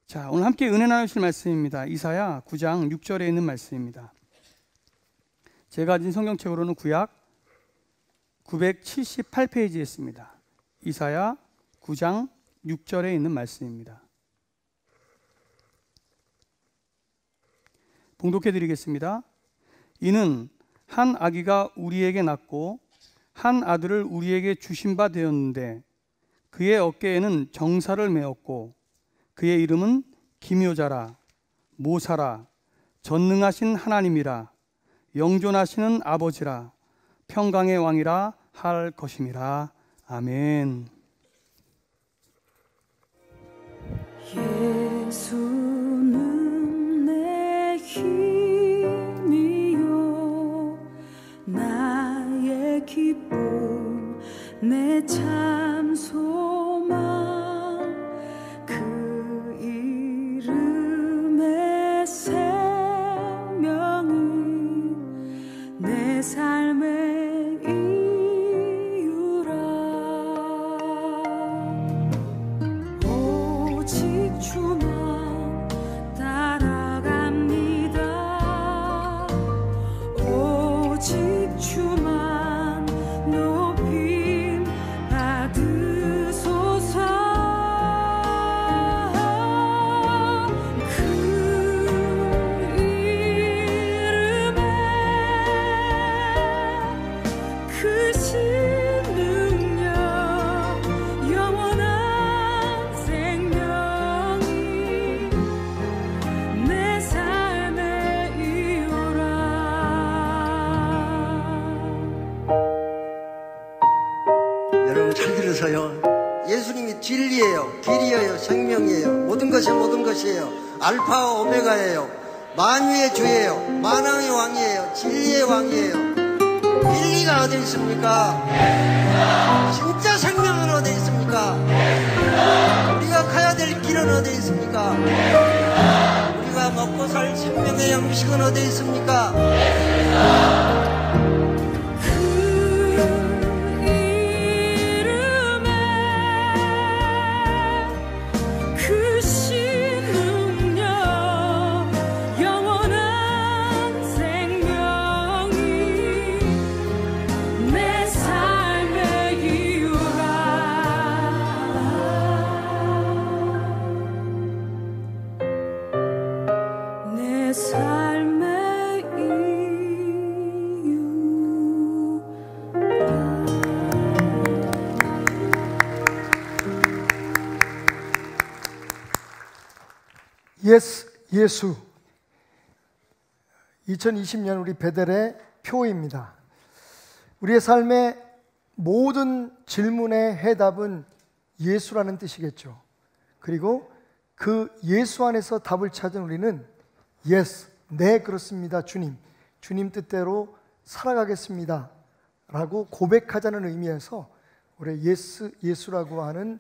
자, 오늘 함께 은혜 나누실 말씀입니다. 이사야 9장 6절에 있는 말씀입니다. 제가 가진 성경책으로는 구약 978페이지에 있습니다. 이사야 9장 6절에 있는 말씀입니다. 봉독해 드리겠습니다. 이는 한 아기가 우리에게 낳고 한 아들을 우리에게 주신 바 되었는데 그의 어깨에는 정사를 메었고 그의 이름은 기묘자라 모사라 전능하신 하나님이라 영존하시는 아버지라 평강의 왕이라 할 것임이라. 아멘. 예수는 내 힘이요 나의 기쁨 내 참 소망 그 이름의 생명은 내 삶의 이유라. 오직 주만 따라갑니다. 오직 주만 높임 받으소서. 그 이름에 크신 능력 영원한 생명이 내 삶의 이유라. 여러분 잘 들으세요. 예수님이 진리예요, 길이에요, 생명이에요. 모든 것이 모든 것이에요. 알파와 오메가예요. 만유의 주예요. 만왕의 왕이에요. 진리의 왕이에요. 진리가 어디 있습니까? 진짜 생명은 어디 있습니까? 우리가 가야 될 길은 어디 있습니까? 우리가 먹고 살 생명의 양식은 어디 있습니까? 그 이름에 크신 능력 영원한 생명이 내 삶의 이유라. 내 삶의 이유. 예수 2020년 우리 베델의 표입니다. 우리의 삶의 모든 질문의 해답은 예수라는 뜻이겠죠. 그리고 그 예수 안에서 답을 찾은 우리는 Yes, 네 그렇습니다 주님, 주님 뜻대로 살아가겠습니다 라고 고백하자는 의미에서 올해 예수라고 하는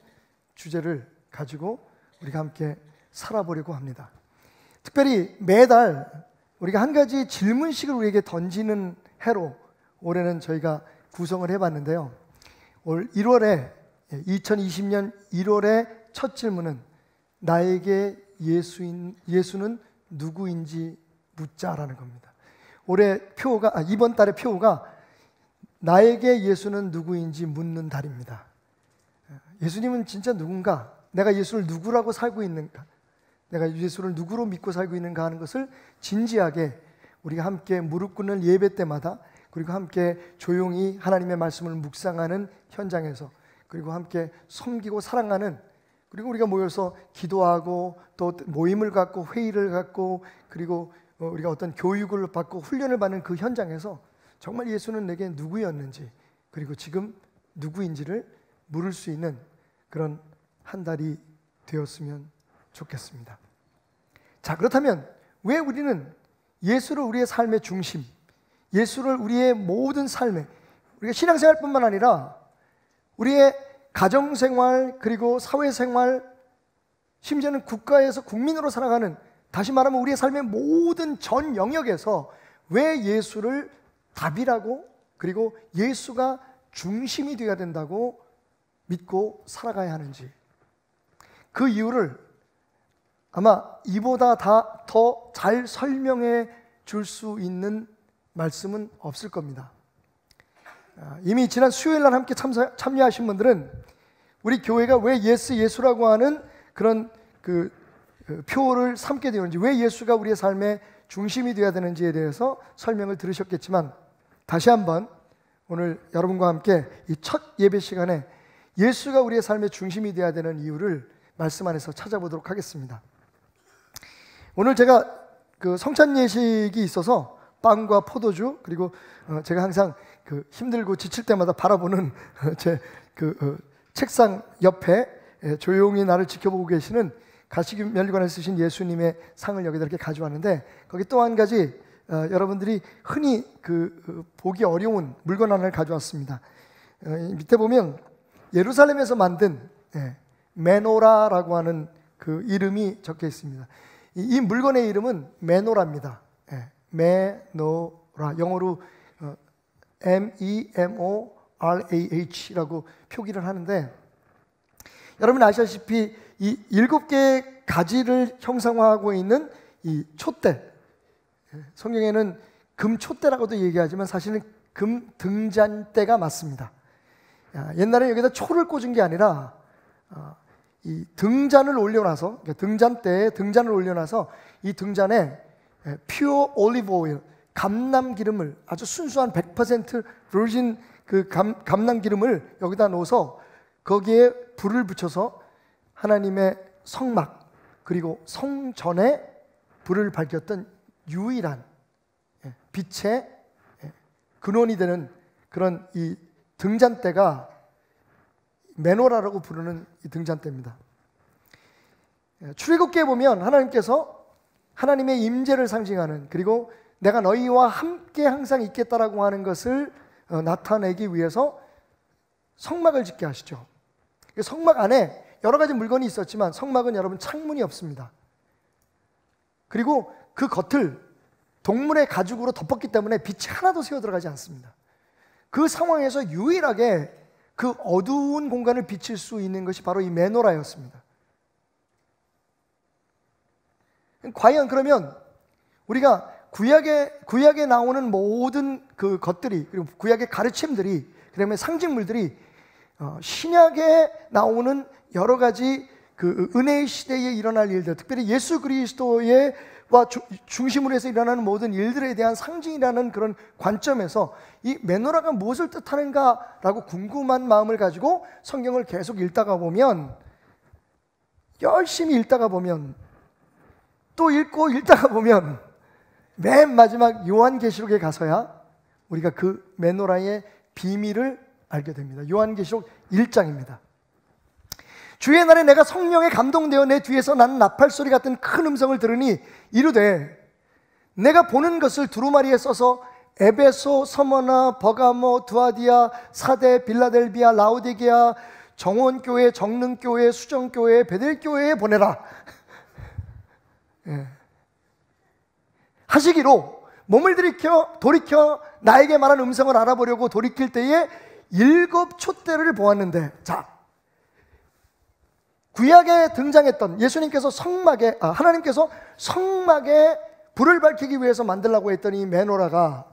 주제를 가지고 우리가 함께 살아보려고 합니다. 특별히 매달 우리가 한 가지 질문식을 우리에게 던지는 해로 올해는 저희가 구성을 해봤는데요. 올 1월에 2020년 1월의 첫 질문은 나에게 예수는 누구인지 묻자라는 겁니다. 이번 달의 표가 나에게 예수는 누구인지 묻는 달입니다. 예수님은 진짜 누군가? 내가 예수를 누구라고 살고 있는가? 내가 예수를 누구로 믿고 살고 있는가 하는 것을 진지하게 우리가 함께 무릎 꿇는 예배 때마다, 그리고 함께 조용히 하나님의 말씀을 묵상하는 현장에서, 그리고 함께 섬기고 사랑하는, 그리고 우리가 모여서 기도하고 또 모임을 갖고 회의를 갖고 그리고 우리가 어떤 교육을 받고 훈련을 받는 그 현장에서 정말 예수는 내게 누구였는지, 그리고 지금 누구인지를 물을 수 있는 그런 한 달이 되었으면 좋겠습니다. 자, 그렇다면 왜 우리는 예수를 우리의 삶의 중심, 예수를 우리의 모든 삶에, 우리가 신앙생활뿐만 아니라 우리의 가정생활, 그리고 사회생활, 심지어는 국가에서 국민으로 살아가는, 다시 말하면 우리의 삶의 모든 전 영역에서 왜 예수를 답이라고, 그리고 예수가 중심이 되어야 된다고 믿고 살아가야 하는지, 그 이유를 아마 이보다 더 잘 설명해 줄 수 있는 말씀은 없을 겁니다. 이미 지난 수요일 날 함께 참여하신 분들은 우리 교회가 왜 예수라고 하는 그런 표를 삼게 되었는지, 왜 예수가 우리의 삶의 중심이 되어야 되는지에 대해서 설명을 들으셨겠지만, 다시 한번 오늘 여러분과 함께 이 첫 예배 시간에 예수가 우리의 삶의 중심이 되어야 되는 이유를 말씀 안에서 찾아보도록 하겠습니다. 오늘 제가 성찬 예식이 있어서 빵과 포도주, 그리고 제가 항상 힘들고 지칠 때마다 바라보는 제 책상 옆에 조용히 나를 지켜보고 계시는 가시면류관에 쓰신 예수님의 상을 여기다 이렇게 가져왔는데, 거기 또 한 가지 여러분들이 흔히 보기 어려운 물건 하나를 가져왔습니다. 밑에 보면 예루살렘에서 만든 메노라라고 하는 그 이름이 적혀 있습니다. 이 물건의 이름은 메노라입니다. 메노라, 영어로 MEMORAH라고 표기를 하는데, 여러분 아시다시피 이 7개의 가지를 형상화하고 있는 이 촛대, 성경에는 금촛대라고도 얘기하지만 사실은 금등잔대가 맞습니다. 옛날에 여기다 초를 꽂은 게 아니라 이 등잔을 올려놔서, 등잔대에 등잔을 올려놔서 이 등잔에 퓨어 올리브 오일, 감람기름을, 아주 순수한 100% 버진 감람기름을 여기다 넣어서 거기에 불을 붙여서 하나님의 성막 그리고 성전에 불을 밝혔던 유일한 빛의 근원이 되는 그런 이 등잔대가 메노라라고 부르는 이 등잔대입니다. 출애굽기에 보면 하나님께서 하나님의 임재를 상징하는, 그리고 내가 너희와 함께 항상 있겠다라고 하는 것을 나타내기 위해서 성막을 짓게 하시죠. 성막 안에 여러 가지 물건이 있었지만 성막은 여러분 창문이 없습니다. 그리고 그 겉을 동물의 가죽으로 덮었기 때문에 빛이 하나도 새어 들어가지 않습니다. 그 상황에서 유일하게 그 어두운 공간을 비칠 수 있는 것이 바로 이 메노라였습니다. 과연 그러면 우리가 구약에 나오는 모든 그 것들이, 그리고 구약의 가르침들이, 그다음에 상징물들이 신약에 나오는 여러 가지 그 은혜의 시대에 일어날 일들, 특별히 예수 그리스도의 중심으로 해서 일어나는 모든 일들에 대한 상징이라는 그런 관점에서 이 메노라가 무엇을 뜻하는가라고 궁금한 마음을 가지고 성경을 계속 읽다가 보면, 열심히 읽다가 보면, 또 읽고 읽다가 보면 맨 마지막 요한계시록에 가서야 우리가 그 메노라의 비밀을 알게 됩니다. 요한계시록 1장입니다. 주의 날에 내가 성령에 감동되어 내 뒤에서 나는 나팔소리 같은 큰 음성을 들으니 이르되, 내가 보는 것을 두루마리에 써서 에베소, 서머나, 버가모, 두아디아, 사데, 빌라델비아, 라오디게아, 정원교회, 정능교회, 수정교회, 베델교회에 보내라. 하시기로 몸을 돌이켜 나에게 말한 음성을 알아보려고 돌이킬 때에 7 촛대를 보았는데, 자, 구약에 등장했던 예수님께서 하나님께서 성막에 불을 밝히기 위해서 만들라고 했던 이 메노라가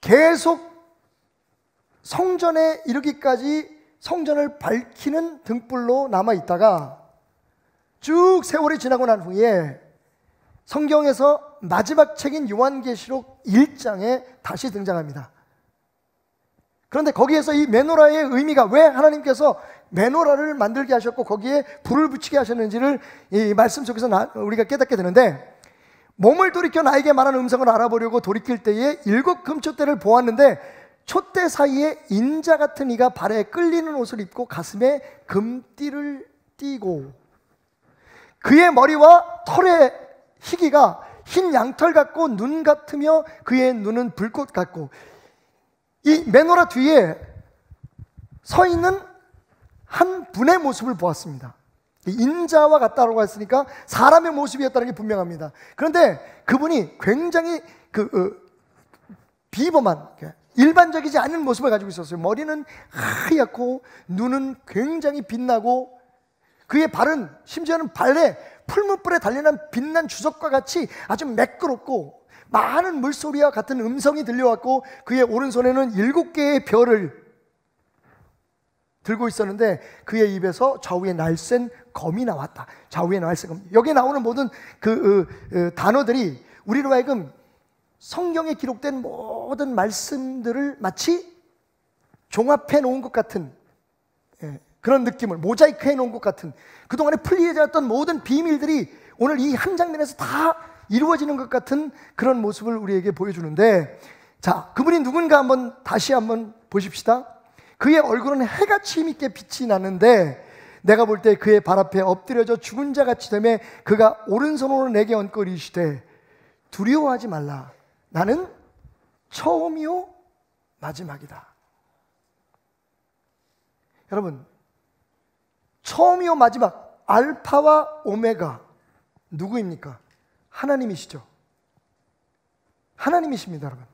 계속 성전에 이르기까지 성전을 밝히는 등불로 남아 있다가 쭉 세월이 지나고 난 후에 성경에서 마지막 책인 요한계시록 1장에 다시 등장합니다. 그런데 거기에서 이 메노라의 의미가, 왜 하나님께서 메노라를 만들게 하셨고 거기에 불을 붙이게 하셨는지를 이 말씀 속에서 우리가 깨닫게 되는데, 몸을 돌이켜 나에게 말한 음성을 알아보려고 돌이킬 때에 7 금촛대를 보았는데, 촛대 사이에 인자 같은 이가 발에 끌리는 옷을 입고 가슴에 금띠를 띠고, 그의 머리와 털의 희기가 흰 양털 같고 눈 같으며 그의 눈은 불꽃 같고, 이 메노라 뒤에 서 있는 한 분의 모습을 보았습니다. 인자와 같다라고 했으니까 사람의 모습이었다는 게 분명합니다. 그런데 그분이 굉장히 비범한, 일반적이지 않은 모습을 가지고 있었어요. 머리는 하얗고 눈은 굉장히 빛나고, 그의 발은 심지어는 발에 풀무불에 달려난 빛난 주석과 같이 아주 매끄럽고 많은 물소리와 같은 음성이 들려왔고 그의 오른손에는 7개의 별을 들고 있었는데 그의 입에서 좌우에 날쌘 검이 나왔다. 좌우에 날쌘 검. 여기에 나오는 모든 단어들이 우리로 하여금 성경에 기록된 모든 말씀들을 마치 종합해 놓은 것 같은 그런 느낌을 모자이크해 놓은 것 같은 그동안에 풀리지 않았던 모든 비밀들이 오늘 이 한 장면에서 다 이루어지는 것 같은 그런 모습을 우리에게 보여주는데, 자, 그분이 누군가 다시 한번 보십시다. 그의 얼굴은 해같이 힘있게 빛이 나는데 내가 볼 때 그의 발 앞에 엎드려져 죽은 자같이 되매 그가 오른손으로 내게 얹고 이르시되 두려워하지 말라. 나는 처음이요 마지막이다. 여러분, 처음이요 마지막, 알파와 오메가 누구입니까? 하나님이시죠. 하나님이십니다, 여러분.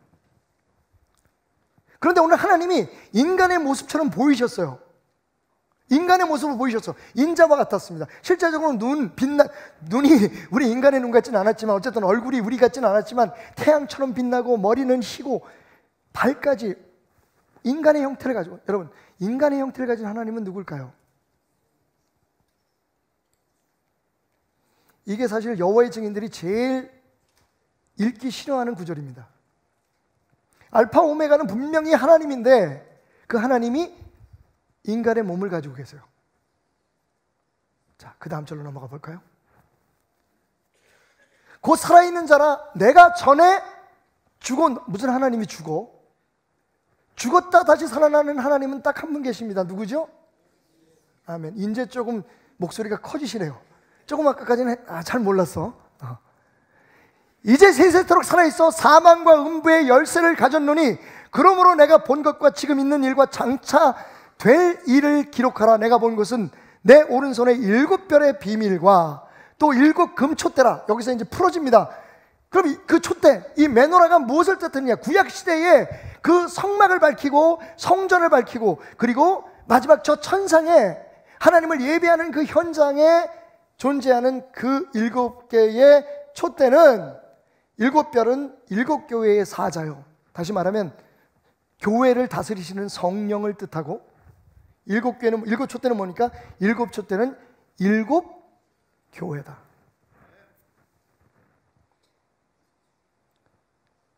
그런데 오늘 하나님이 인간의 모습처럼 보이셨어요. 인간의 모습을 보이셨어. 인자와 같았습니다. 실제적으로 눈이 우리 인간의 눈 같지는 않았지만, 어쨌든 얼굴이 우리 같지는 않았지만 태양처럼 빛나고 머리는 희고 발까지 인간의 형태를 가지고, 여러분, 인간의 형태를 가진 하나님은 누굴까요? 이게 사실 여호와의 증인들이 제일 읽기 싫어하는 구절입니다. 알파 오메가는 분명히 하나님인데 그 하나님이 인간의 몸을 가지고 계세요. 자, 그 다음 절로 넘어가 볼까요? 곧 살아있는 자라 내가 전에 무슨 하나님이 죽었다 다시 살아나는 하나님은 딱 한 분 계십니다. 누구죠? 아멘. 이제 조금 목소리가 커지시네요. 조금 아까까지는 잘 몰랐어. 이제 세세토록 살아있어 사망과 음부의 열쇠를 가졌노니 그러므로 내가 본 것과 지금 있는 일과 장차 될 일을 기록하라. 내가 본 것은 내 오른손에 7별의 비밀과 또 7 금촛대라. 여기서 이제 풀어집니다. 그럼 그 촛대, 이 메노라가 무엇을 뜻하느냐? 구약시대에 그 성막을 밝히고 성전을 밝히고 그리고 마지막 저 천상에 하나님을 예배하는 그 현장에 존재하는 그 7개의 촛대는 7별은 7교회의 사자요. 다시 말하면 교회를 다스리시는 성령을 뜻하고 7 촛대는 뭐니까? 7 촛대는 7 교회다.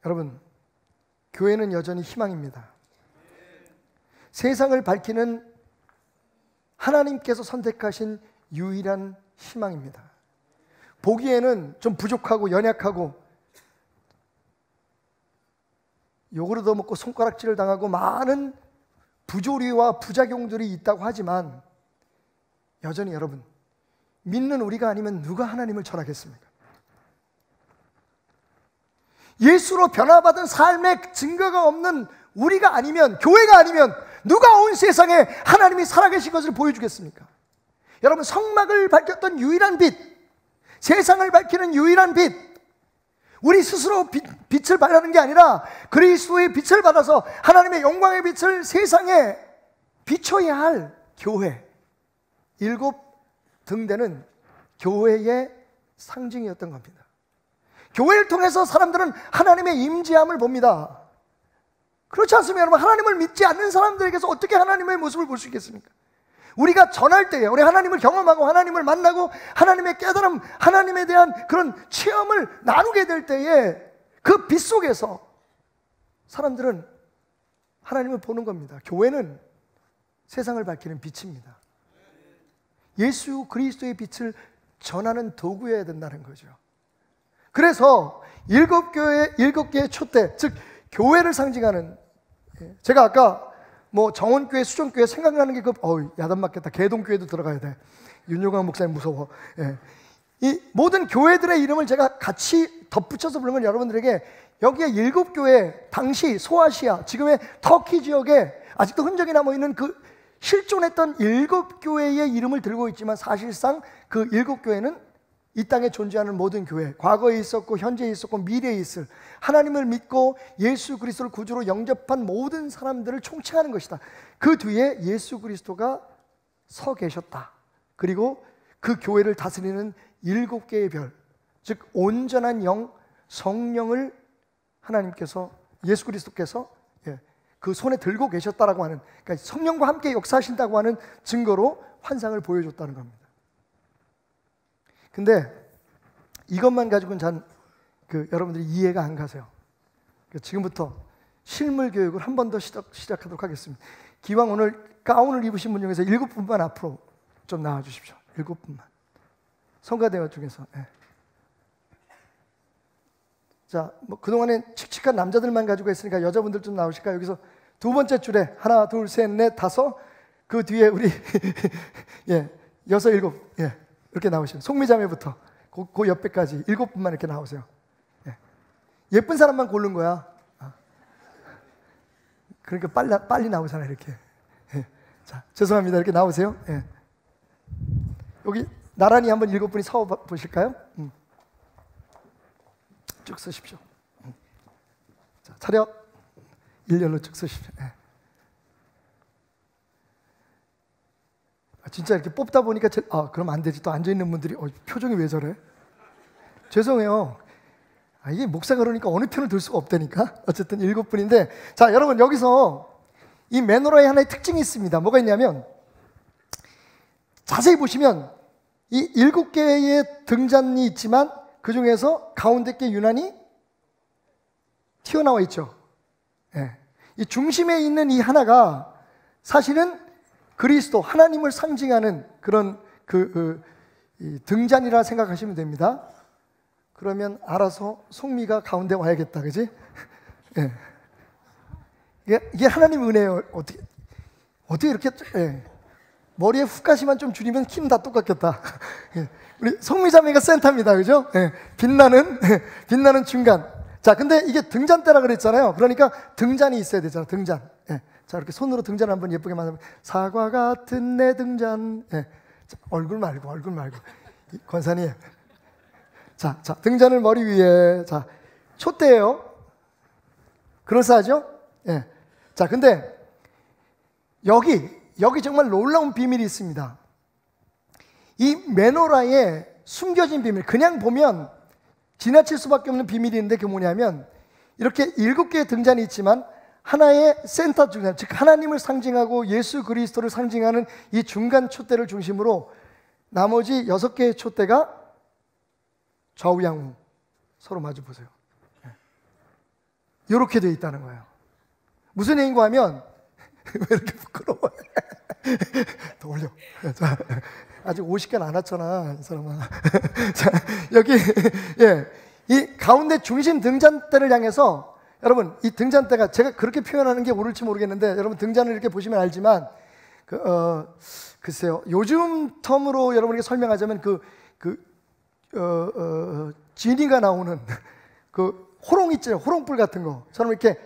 여러분, 교회는 여전히 희망입니다. 세상을 밝히는 하나님께서 선택하신 유일한 희망입니다. 보기에는 좀 부족하고 연약하고 욕을 얻어먹고 손가락질을 당하고 많은 부조리와 부작용들이 있다고 하지만 여전히 여러분, 믿는 우리가 아니면 누가 하나님을 전하겠습니까? 예수로 변화받은 삶의 증거가 없는 우리가 아니면, 교회가 아니면 누가 온 세상에 하나님이 살아계신 것을 보여주겠습니까? 여러분, 성막을 밝혔던 유일한 빛, 세상을 밝히는 유일한 빛, 우리 스스로 빛을 발하는 게 아니라 그리스도의 빛을 받아서 하나님의 영광의 빛을 세상에 비춰야 할 교회, 7 등대는 교회의 상징이었던 겁니다. 교회를 통해서 사람들은 하나님의 임재함을 봅니다. 그렇지 않습니까? 여러분, 하나님을 믿지 않는 사람들에게서 어떻게 하나님의 모습을 볼 수 있겠습니까? 우리가 전할 때에, 우리 하나님을 경험하고 하나님을 만나고 하나님의 깨달음, 하나님에 대한 그런 체험을 나누게 될 때에 그 빛 속에서 사람들은 하나님을 보는 겁니다. 교회는 세상을 밝히는 빛입니다. 예수 그리스도의 빛을 전하는 도구여야 된다는 거죠. 그래서 7개의 촛대, 즉 교회를 상징하는, 제가 아까 정원교회, 수정교회 생각나는 게 야단 맞겠다. 개동교회도 들어가야 돼. 윤용광 목사님 무서워. 이 모든 교회들의 이름을 제가 같이 덧붙여서 부르면 여러분들에게 여기에 7교회, 당시 소아시아, 지금의 터키 지역에 아직도 흔적이 남아있는 그 실존했던 7교회의 이름을 들고 있지만 사실상 그 7교회는 이 땅에 존재하는 모든 교회, 과거에 있었고 현재에 있었고 미래에 있을 하나님을 믿고 예수 그리스도를 구주로 영접한 모든 사람들을 총칭하는 것이다. 그 뒤에 예수 그리스도가 서 계셨다. 그리고 그 교회를 다스리는 7개의 별, 즉 온전한 영, 성령을 하나님께서, 예수 그리스도께서 그 손에 들고 계셨다라고 하는, 그러니까 성령과 함께 역사하신다고 하는 증거로 환상을 보여줬다는 겁니다. 근데 이것만 가지고는 여러분들이 이해가 안 가세요. 지금부터 실물 교육을 한 번 더 시작하도록 하겠습니다. 기왕 오늘 가운을 입으신 분 중에서 7분만 앞으로 좀 나와 주십시오. 7분만. 성가대원 중에서. 자, 그동안에 칙칙한 남자들만 가지고 했으니까 여자분들 좀 나오실까요? 여기서 두 번째 줄에 하나, 둘, 셋, 넷, 다섯. 그 뒤에 우리 여섯, 일곱. 이렇게 나오시면 송미자매부터 그 옆에까지 7분만 이렇게 나오세요. 예쁜 사람만 고른 거야. 그러니까 빨리 나오잖아요, 이렇게. 자, 죄송합니다. 이렇게 나오세요. 여기 나란히 한번 7분이 서 보실까요? 쭉 서십시오. 자, 차렷. 일렬로 쭉 서십시오. 진짜 이렇게 뽑다 보니까 그럼 안 되지. 또 앉아있는 분들이 표정이 왜 저래? 죄송해요. 이게 목사가 그러니까 어느 편을 들 수가 없다니까. 어쨌든 7분인데, 자, 여러분 여기서 이 메노라의 하나의 특징이 있습니다. 뭐가 있냐면, 자세히 보시면 이 7개의 등잔이 있지만 그 중에서 가운데 게 유난히 튀어나와 있죠. 이 중심에 있는 이 하나가 사실은 그리스도, 하나님을 상징하는 그런 이 등잔이라 생각하시면 됩니다. 그러면 알아서 송미가 가운데 와야겠다, 그지? 이게 하나님 은혜예요. 어떻게 이렇게 머리에 훅가시만 좀 줄이면 키는 다 똑같겠다. 우리 송미자매가 센터입니다, 그죠? 빛나는 중간. 자, 근데 이게 등잔대라 그랬잖아요. 그러니까 등잔이 있어야 되잖아, 등잔. 자, 이렇게 손으로 등잔 한번 예쁘게 만들면, 사과 같은 내 등잔. 자, 얼굴 말고. 권사님. 자, 등잔을 머리 위에. 자, 촛대예요. 그럴싸하죠? 자, 근데 여기 정말 놀라운 비밀이 있습니다. 이 메노라에 숨겨진 비밀, 그냥 보면 지나칠 수밖에 없는 비밀이 있는데 그게 뭐냐면, 이렇게 7개의 등잔이 있지만 하나의 센터 중간, 즉 하나님을 상징하고 예수 그리스도를 상징하는 이 중간 촛대를 중심으로 나머지 6개의 촛대가 좌우양우 서로 마주 보세요. 이렇게 되어 있다는 거예요. 무슨 얘기인가 하면 왜 이렇게 부끄러워? 더 올려. 자, 아직 50개는 안 왔잖아, 이 사람아. 자, 여기 이 가운데 중심 등잔대를 향해서, 여러분 이 등잔대가, 제가 그렇게 표현하는 게 옳을지 모르겠는데, 여러분 등잔을 이렇게 보시면 알지만 글쎄요, 요즘 텀으로 여러분에게 설명하자면 지니가 나오는 그 호롱 있잖아요, 호롱불 같은 거. 저는 이렇게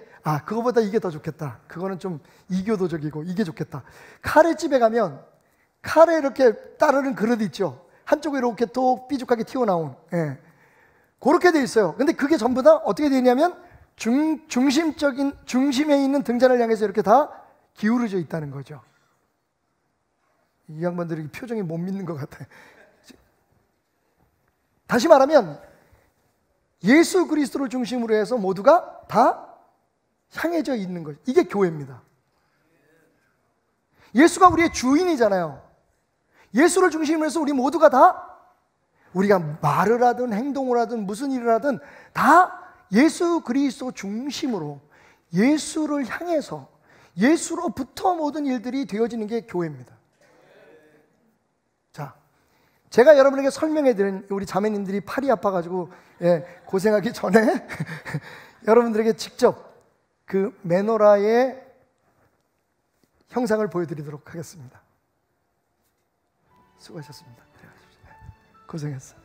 그거보다 이게 더 좋겠다. 그거는 좀 이교도적이고 이게 좋겠다. 카레집에 가면 카레 이렇게 따르는 그릇 있죠. 한쪽에 이렇게 또 삐죽하게 튀어나온. 그렇게 돼 있어요. 근데 그게 전부 다 어떻게 돼 있냐면 중심에 있는 등잔을 향해서 이렇게 다 기울어져 있다는 거죠. 이 양반들이 표정이 못 믿는 것 같아요. 다시 말하면 예수 그리스도를 중심으로 해서 모두가 다 향해져 있는 거죠. 이게 교회입니다. 예수가 우리의 주인이잖아요. 예수를 중심으로 해서 우리 모두가 다, 우리가 말을 하든 행동을 하든 무슨 일을 하든 다 예수 그리스도 중심으로, 예수를 향해서, 예수로부터 모든 일들이 되어지는 게 교회입니다. 자, 제가 여러분에게 설명해드린, 우리 자매님들이 팔이 아파가지고 고생하기 전에 여러분들에게 직접 그 메노라의 형상을 보여드리도록 하겠습니다. 수고하셨습니다. 고생했어.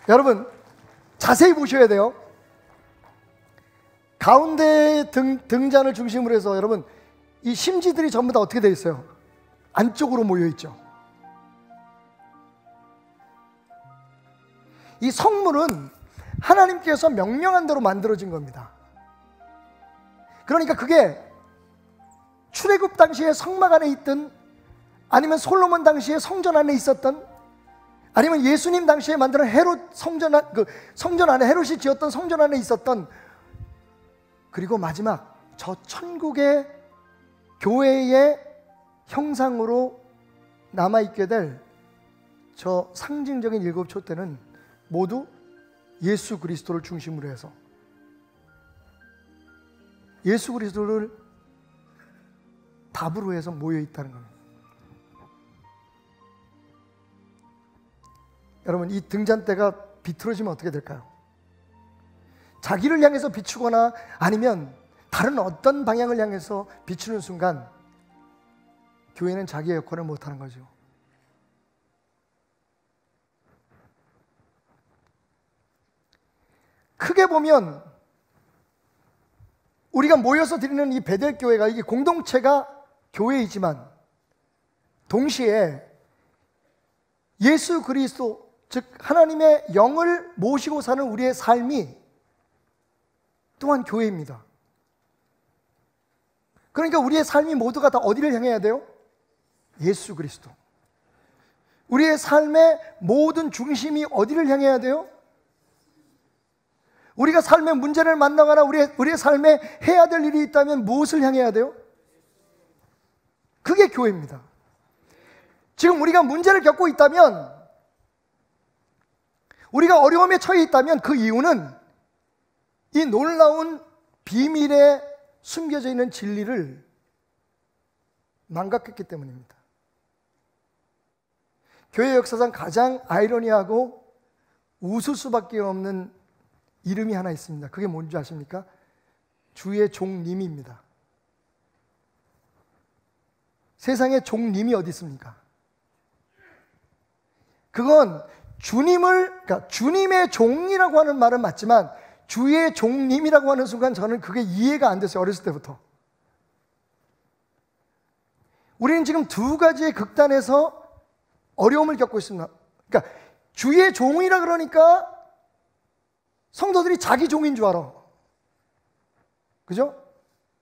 여러분 자세히 보셔야 돼요. 가운데 등잔을 중심으로 해서 여러분 이 심지들이 전부 다 어떻게 되어 있어요? 안쪽으로 모여 있죠. 이 성물은 하나님께서 명령한 대로 만들어진 겁니다. 그러니까 그게 출애굽 당시에 성막 안에 있던, 아니면 솔로몬 당시에 성전 안에 있었던, 아니면 예수님 당시에 만드는 헤롯 성전 안에, 헤롯이 지었던 성전 안에 있었던, 그리고 마지막 저 천국의 교회의 형상으로 남아있게 될 저 상징적인 일곱 촛대는 모두 예수 그리스도를 중심으로 해서 예수 그리스도를 답으로 해서 모여 있다는 겁니다. 여러분, 이 등잔대가 비틀어지면 어떻게 될까요? 자기를 향해서 비추거나 아니면 다른 어떤 방향을 향해서 비추는 순간 교회는 자기의 역할을 못하는 거죠. 크게 보면 우리가 모여서 드리는 이 베델교회가, 이게 공동체가 교회이지만 동시에 예수 그리스도, 즉 하나님의 영을 모시고 사는 우리의 삶이 또한 교회입니다. 그러니까 우리의 삶이 모두가 다 어디를 향해야 돼요? 예수 그리스도. 우리의 삶의 모든 중심이 어디를 향해야 돼요? 우리가 삶의 문제를 만나거나 우리의 삶에 해야 될 일이 있다면 무엇을 향해야 돼요? 그게 교회입니다. 지금 우리가 문제를 겪고 있다면, 우리가 어려움에 처해 있다면 그 이유는 이 놀라운 비밀에 숨겨져 있는 진리를 망각했기 때문입니다. 교회 역사상 가장 아이러니하고 웃을 수밖에 없는 이름이 하나 있습니다. 그게 뭔지 아십니까? 주의 종님입니다. 세상에 종님이 어디 있습니까? 그건 그러니까 주님의 종이라고 하는 말은 맞지만 주의 종님이라고 하는 순간 저는 그게 이해가 안 됐어요. 어렸을 때부터. 우리는 지금 두 가지의 극단에서 어려움을 겪고 있습니다. 그러니까 주의 종이라 그러니까 성도들이 자기 종인 줄 알아. 그죠?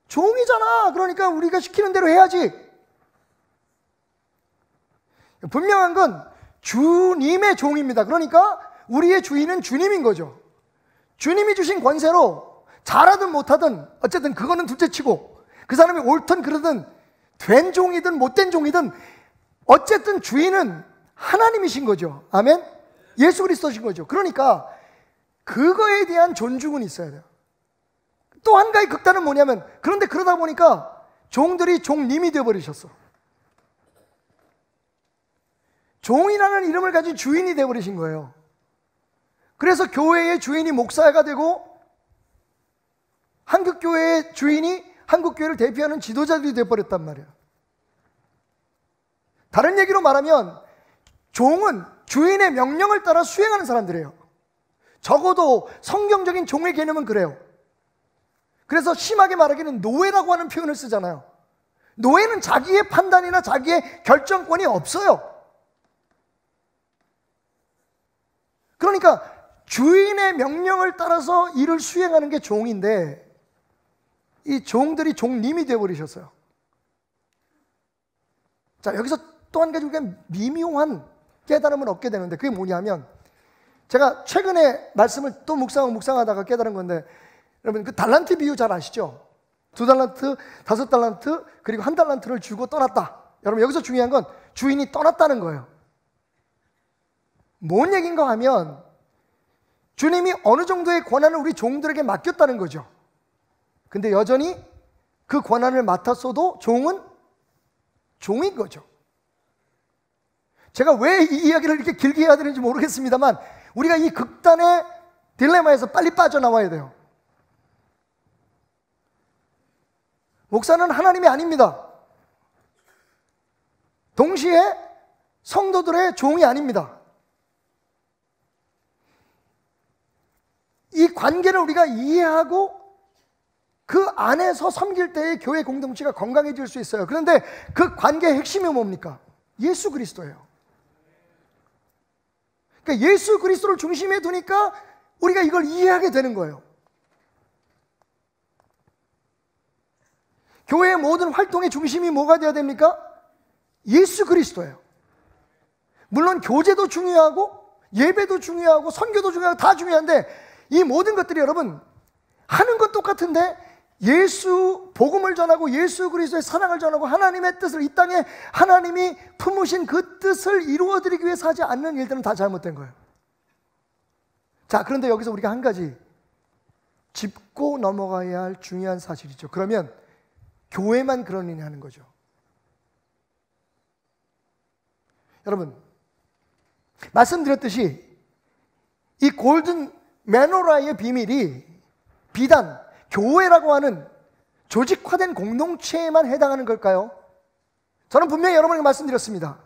종이잖아. 그러니까 우리가 시키는 대로 해야지. 분명한 건 주님의 종입니다. 그러니까 우리의 주인은 주님인 거죠. 주님이 주신 권세로 잘하든 못하든 어쨌든 그거는 둘째치고, 그 사람이 옳든 그러든 된 종이든 못된 종이든 어쨌든 주인은 하나님이신 거죠. 아멘? 예수 그리스도신 거죠. 그러니까 그거에 대한 존중은 있어야 돼요. 또 한 가지 극단은 뭐냐면, 그런데 그러다 보니까 종들이 종님이 되어버리셨어. 종이라는 이름을 가진 주인이 되어버리신 거예요. 그래서 교회의 주인이 목사가 되고, 한국교회의 주인이 한국교회를 대표하는 지도자들이 되어버렸단 말이에요. 다른 얘기로 말하면 종은 주인의 명령을 따라 수행하는 사람들이에요. 적어도 성경적인 종의 개념은 그래요. 그래서 심하게 말하기는 노예라고 하는 표현을 쓰잖아요. 노예는 자기의 판단이나 자기의 결정권이 없어요. 그러니까 주인의 명령을 따라서 일을 수행하는 게 종인데, 이 종들이 종님이 되어버리셨어요. 자, 여기서 또 한 가지 우리가 미묘한 깨달음을 얻게 되는데, 그게 뭐냐면, 제가 최근에 말씀을 또 묵상하다가 깨달은 건데, 여러분 그 달란트 비유 잘 아시죠? 2달란트, 5달란트, 그리고 1달란트를 주고 떠났다. 여러분 여기서 중요한 건 주인이 떠났다는 거예요. 뭔 얘기인가 하면 주님이 어느 정도의 권한을 우리 종들에게 맡겼다는 거죠. 근데 여전히 그 권한을 맡았어도 종은 종인 거죠. 제가 왜 이 이야기를 이렇게 길게 해야 되는지 모르겠습니다만, 우리가 이 극단의 딜레마에서 빨리 빠져나와야 돼요. 목사는 하나님이 아닙니다. 동시에 성도들의 종이 아닙니다. 이 관계를 우리가 이해하고 그 안에서 섬길 때의 교회 공동체가 건강해질 수 있어요. 그런데 그 관계의 핵심이 뭡니까? 예수 그리스도예요. 그러니까 예수 그리스도를 중심에 두니까 우리가 이걸 이해하게 되는 거예요. 교회의 모든 활동의 중심이 뭐가 되어야 됩니까? 예수 그리스도예요. 물론 교제도 중요하고 예배도 중요하고 선교도 중요하고 다 중요한데 이 모든 것들이 여러분 하는 건 똑같은데 예수 복음을 전하고 예수 그리스도의 사랑을 전하고 하나님의 뜻을 이 땅에 하나님이 품으신 그 뜻을 이루어드리기 위해서 하지 않는 일들은 다 잘못된 거예요. 자, 그런데 여기서 우리가 한 가지 짚고 넘어가야 할 중요한 사실이죠. 그러면 교회만 그러느냐 하는 거죠. 여러분, 말씀드렸듯이 이 골든 메노라의 비밀이 비단 교회라고 하는 조직화된 공동체에만 해당하는 걸까요? 저는 분명히 여러분에게 말씀드렸습니다.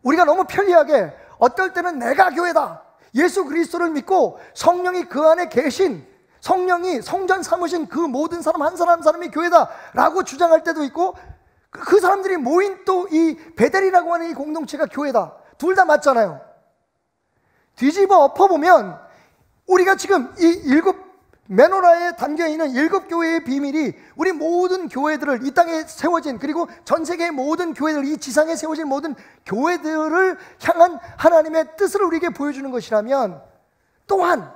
우리가 너무 편리하게 어떨 때는 내가 교회다, 예수 그리스도를 믿고 성령이 그 안에 계신, 성령이 성전 삼으신 그 모든 사람 한 사람 한 사람이 교회다라고 주장할 때도 있고, 그 사람들이 모인 또 이 베델이라고 하는 이 공동체가 교회다. 둘 다 맞잖아요. 뒤집어 엎어보면 우리가 지금 이 일곱 메노라에 담겨있는 일곱 교회의 비밀이 우리 모든 교회들을 이 땅에 세워진, 그리고 전 세계의 모든 교회들, 이 지상에 세워진 모든 교회들을 향한 하나님의 뜻을 우리에게 보여주는 것이라면, 또한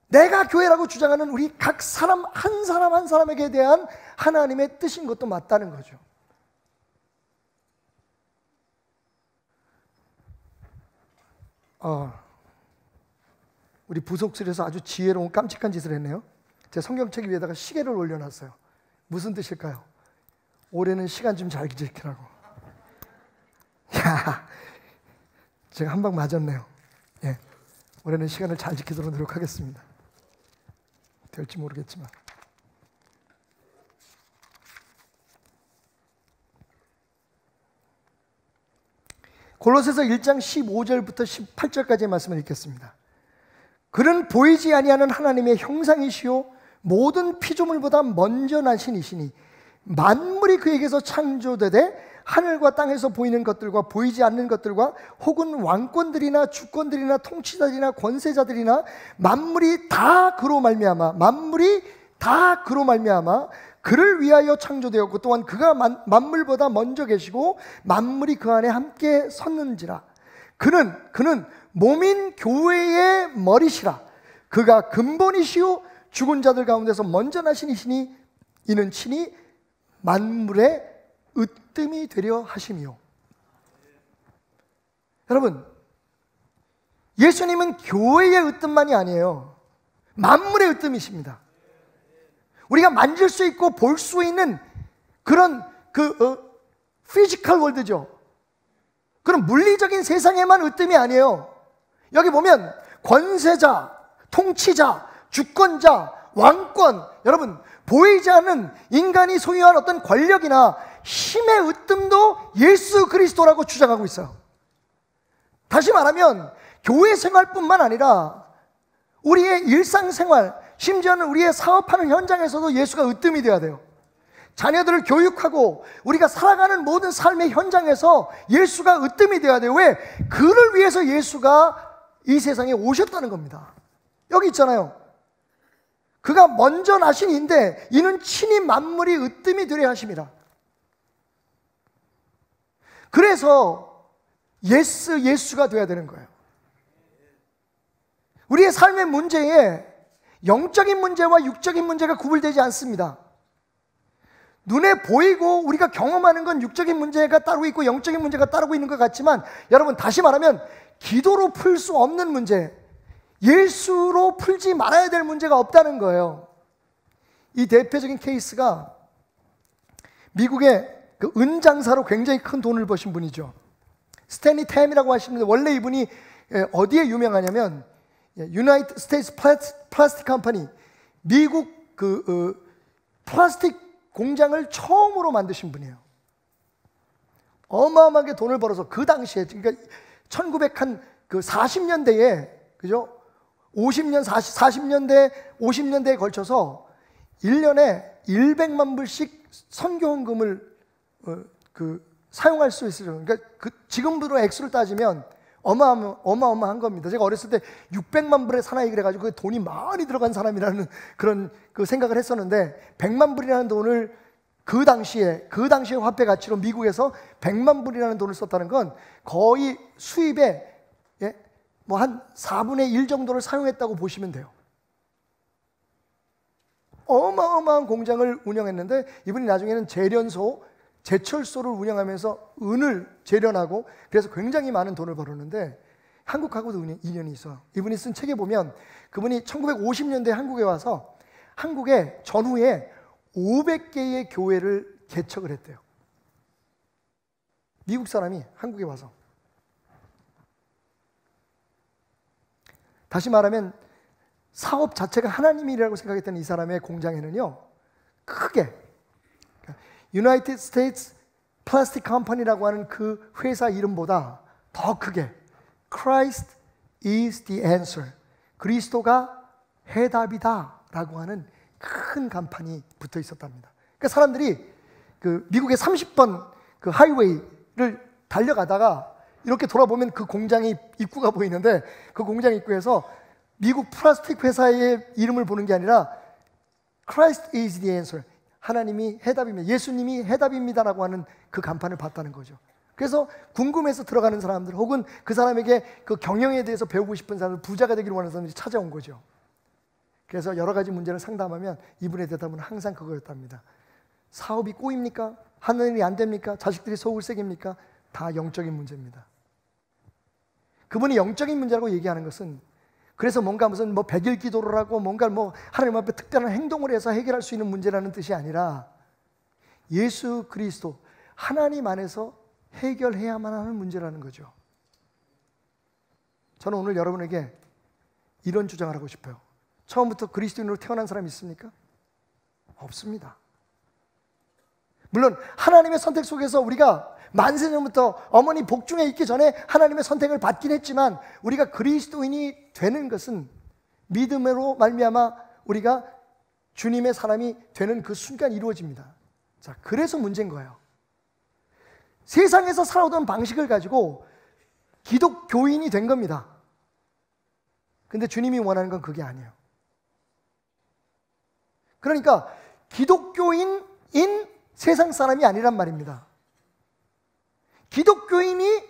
내가 교회라고 주장하는 우리 각 사람 한 사람 한 사람에게 대한 하나님의 뜻인 것도 맞다는 거죠. 우리 부속실에서 아주 지혜로운 깜찍한 짓을 했네요. 제 성경책 위에다가 시계를 올려놨어요. 무슨 뜻일까요? 올해는 시간 좀 잘 지키라고. 야, 제가 한 방 맞았네요. 예, 올해는 시간을 잘 지키도록 노력하겠습니다. 될지 모르겠지만. 골로새서 1장 15절부터 18절까지의 말씀을 읽겠습니다. 그는 보이지 아니하는 하나님의 형상이시요 모든 피조물보다 먼저 나신 이시니 만물이 그에게서 창조되되 하늘과 땅에서 보이는 것들과 보이지 않는 것들과 혹은 왕권들이나 주권들이나 통치자들이나 권세자들이나 만물이 다 그로 말미암아 그를 위하여 창조되었고 또한 그가 만물보다 먼저 계시고 만물이 그 안에 함께 섰는지라. 그는 몸인 교회의 머리시라. 그가 근본이시요 죽은 자들 가운데서 먼저 나신 이시니 이는 친히 만물의 으뜸이 되려 하심이요. 여러분, 예수님은 교회의 으뜸만이 아니에요. 만물의 으뜸이십니다. 우리가 만질 수 있고 볼 수 있는 그런 피지컬 월드죠. 그런 물리적인 세상에만 으뜸이 아니에요. 여기 보면 권세자, 통치자, 주권자, 왕권, 여러분 보이지 않는 인간이 소유한 어떤 권력이나 힘의 으뜸도 예수 그리스도라고 주장하고 있어요. 다시 말하면 교회 생활뿐만 아니라 우리의 일상생활, 심지어는 우리의 사업하는 현장에서도 예수가 으뜸이 되어야 돼요. 자녀들을 교육하고 우리가 살아가는 모든 삶의 현장에서 예수가 으뜸이 되어야 돼요. 왜? 그를 위해서 예수가 이 세상에 오셨다는 겁니다. 여기 있잖아요. 그가 먼저 나신 이인데 이는 친히 만물이 으뜸이 되려 하심이라. 그래서 예수가 되어야 되는 거예요. 우리의 삶의 문제에 영적인 문제와 육적인 문제가 구분되지 않습니다. 눈에 보이고 우리가 경험하는 건 육적인 문제가 따르고 있고 영적인 문제가 따르고 있는 것 같지만, 여러분 다시 말하면 기도로 풀 수 없는 문제, 예수로 풀지 말아야 될 문제가 없다는 거예요. 이 대표적인 케이스가 미국의 그 은장사로 굉장히 큰 돈을 버신 분이죠. 스탠리 템이라고 하시는데 원래 이분이 어디에 유명하냐면 유나이티드 스테이츠 플라스틱 컴퍼니, 미국 플라스틱 공장을 처음으로 만드신 분이에요. 어마어마하게 돈을 벌어서 그 당시에, 그러니까 1940년대에 그죠? 50년대에 걸쳐서 1년에 100만 불씩 선교헌금을 사용할 수 있어요. 그러니까 지금으로 액수를 따지면 어마어마한 겁니다. 제가 어렸을 때 600만 불의 사나이 그래가지고 그 돈이 많이 들어간 사람이라는 그런 그 생각을 했었는데, 100만 불이라는 돈을 그 당시에 화폐 가치로 미국에서 100만 불이라는 돈을 썼다는 건 거의 수입의 뭐 한 4분의 1 정도를 사용했다고 보시면 돼요. 어마어마한 공장을 운영했는데, 이분이 나중에는 제철소를 운영하면서 은을 재련하고, 그래서 굉장히 많은 돈을 벌었는데, 한국하고도 인연이 있어요. 이분이 쓴 책에 보면 그분이 1950년대에 한국에 와서 한국에 전후에 500개의 교회를 개척을 했대요. 미국 사람이 한국에 와서. 다시 말하면 사업 자체가 하나님이라고 생각했던 이 사람의 공장에는요, 크게 United States Plastic Company라고 하는 그 회사 이름보다 더 크게 Christ is the answer, 그리스도가 해답이다 라고 하는 큰 간판이 붙어 있었답니다. 그러니까 사람들이 그 미국의 30번 그 하이웨이를 달려가다가 이렇게 돌아보면 그 공장이 입구가 보이는데, 그 공장 입구에서 미국 플라스틱 회사의 이름을 보는 게 아니라 Christ is the answer, 하나님이 해답입니다, 예수님이 해답입니다라고 하는 그 간판을 봤다는 거죠. 그래서 궁금해서 들어가는 사람들, 혹은 그 사람에게 그 경영에 대해서 배우고 싶은 사람들, 부자가 되기를 원하는 사람들이 찾아온 거죠. 그래서 여러 가지 문제를 상담하면 이분의 대답은 항상 그거였답니다. 사업이 꼬입니까? 하는 일이 안 됩니까? 자식들이 소울색입니까? 다 영적인 문제입니다. 그분이 영적인 문제라고 얘기하는 것은, 그래서 뭔가 무슨 뭐 100일 기도를 하고 뭔가 뭐 하나님 앞에 특별한 행동을 해서 해결할 수 있는 문제라는 뜻이 아니라, 예수 그리스도 하나님 안에서 해결해야만 하는 문제라는 거죠. 저는 오늘 여러분에게 이런 주장을 하고 싶어요. 처음부터 그리스도인으로 태어난 사람이 있습니까? 없습니다. 물론 하나님의 선택 속에서 우리가 만세전부터 어머니 복중에 있기 전에 하나님의 선택을 받긴 했지만, 우리가 그리스도인이 되는 것은 믿음으로 말미암아 우리가 주님의 사람이 되는 그 순간 이루어집니다. 자, 그래서 문제인 거예요. 세상에서 살아오던 방식을 가지고 기독교인이 된 겁니다. 근데 주님이 원하는 건 그게 아니에요. 그러니까 기독교인인 세상 사람이 아니란 말입니다. 기독교인이,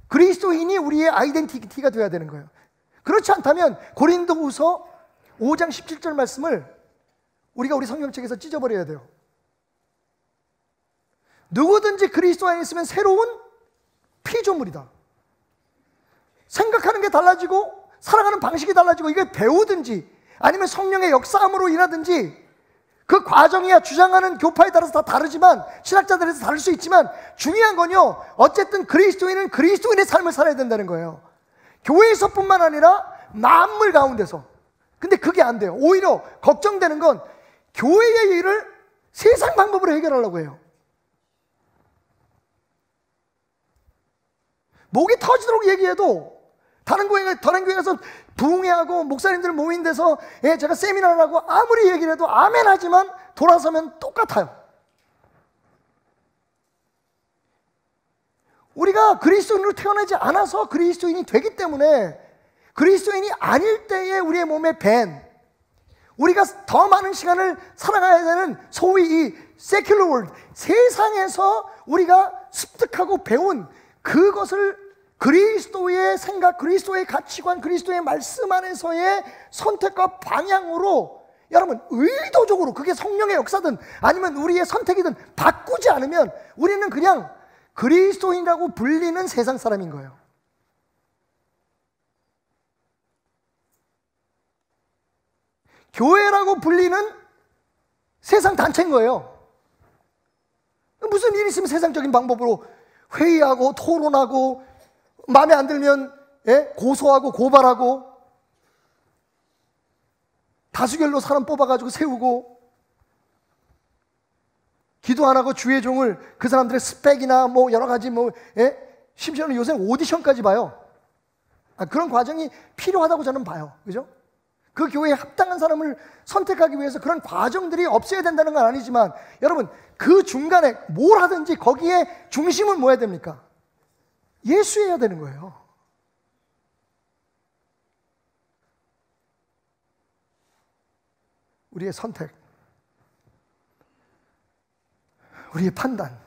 그리스도인이 우리의 아이덴티티가 되어야 되는 거예요. 그렇지 않다면 고린도후서 5장 17절 말씀을 우리가 우리 성경책에서 찢어버려야 돼요. 누구든지 그리스도 안에 있으면 새로운 피조물이다. 생각하는 게 달라지고 살아가는 방식이 달라지고, 이걸 배우든지 아니면 성령의 역사함으로 인하든지, 그 과정이야 주장하는 교파에 따라서 다 다르지만, 신학자들에서 다를 수 있지만, 중요한 건요, 어쨌든 그리스도인은 그리스도인의 삶을 살아야 된다는 거예요. 교회에서뿐만 아니라 만물 가운데서. 근데 그게 안 돼요. 오히려 걱정되는 건 교회의 일을 세상 방법으로 해결하려고 해요. 목이 터지도록 얘기해도, 다른 교회 가서 부흥회하고 목사님들 모인 데서 제가 세미나를 하고 아무리 얘기를 해도 아멘 하지만 돌아서면 똑같아요. 우리가 그리스도인으로 태어나지 않아서 그리스도인이 되기 때문에, 그리스도인이 아닐 때에 우리의 몸에 밴, 우리가 더 많은 시간을 살아가야 되는 소위 이 secular world, 세상에서 우리가 습득하고 배운 그것을 그리스도의 생각, 그리스도의 가치관, 그리스도의 말씀 안에서의 선택과 방향으로, 여러분 의도적으로, 그게 성령의 역사든 아니면 우리의 선택이든 바꾸지 않으면 우리는 그냥 그리스도인이라고 불리는 세상 사람인 거예요. 교회라고 불리는 세상 단체인 거예요. 무슨 일 있으면 세상적인 방법으로 회의하고 토론하고, 마음에 안 들면 고소하고 고발하고, 다수결로 사람 뽑아가지고 세우고, 기도 안 하고 주의 종을 그 사람들의 스펙이나 뭐 여러 가지 심지어는 요새 오디션까지 봐요. 그런 과정이 필요하다고 저는 봐요. 그죠? 그 교회에 합당한 사람을 선택하기 위해서 그런 과정들이 없어야 된다는 건 아니지만, 여러분 그 중간에 뭘 하든지 거기에 중심은 뭐야 됩니까? 예수여야 되는 거예요. 우리의 선택, 우리의 판단,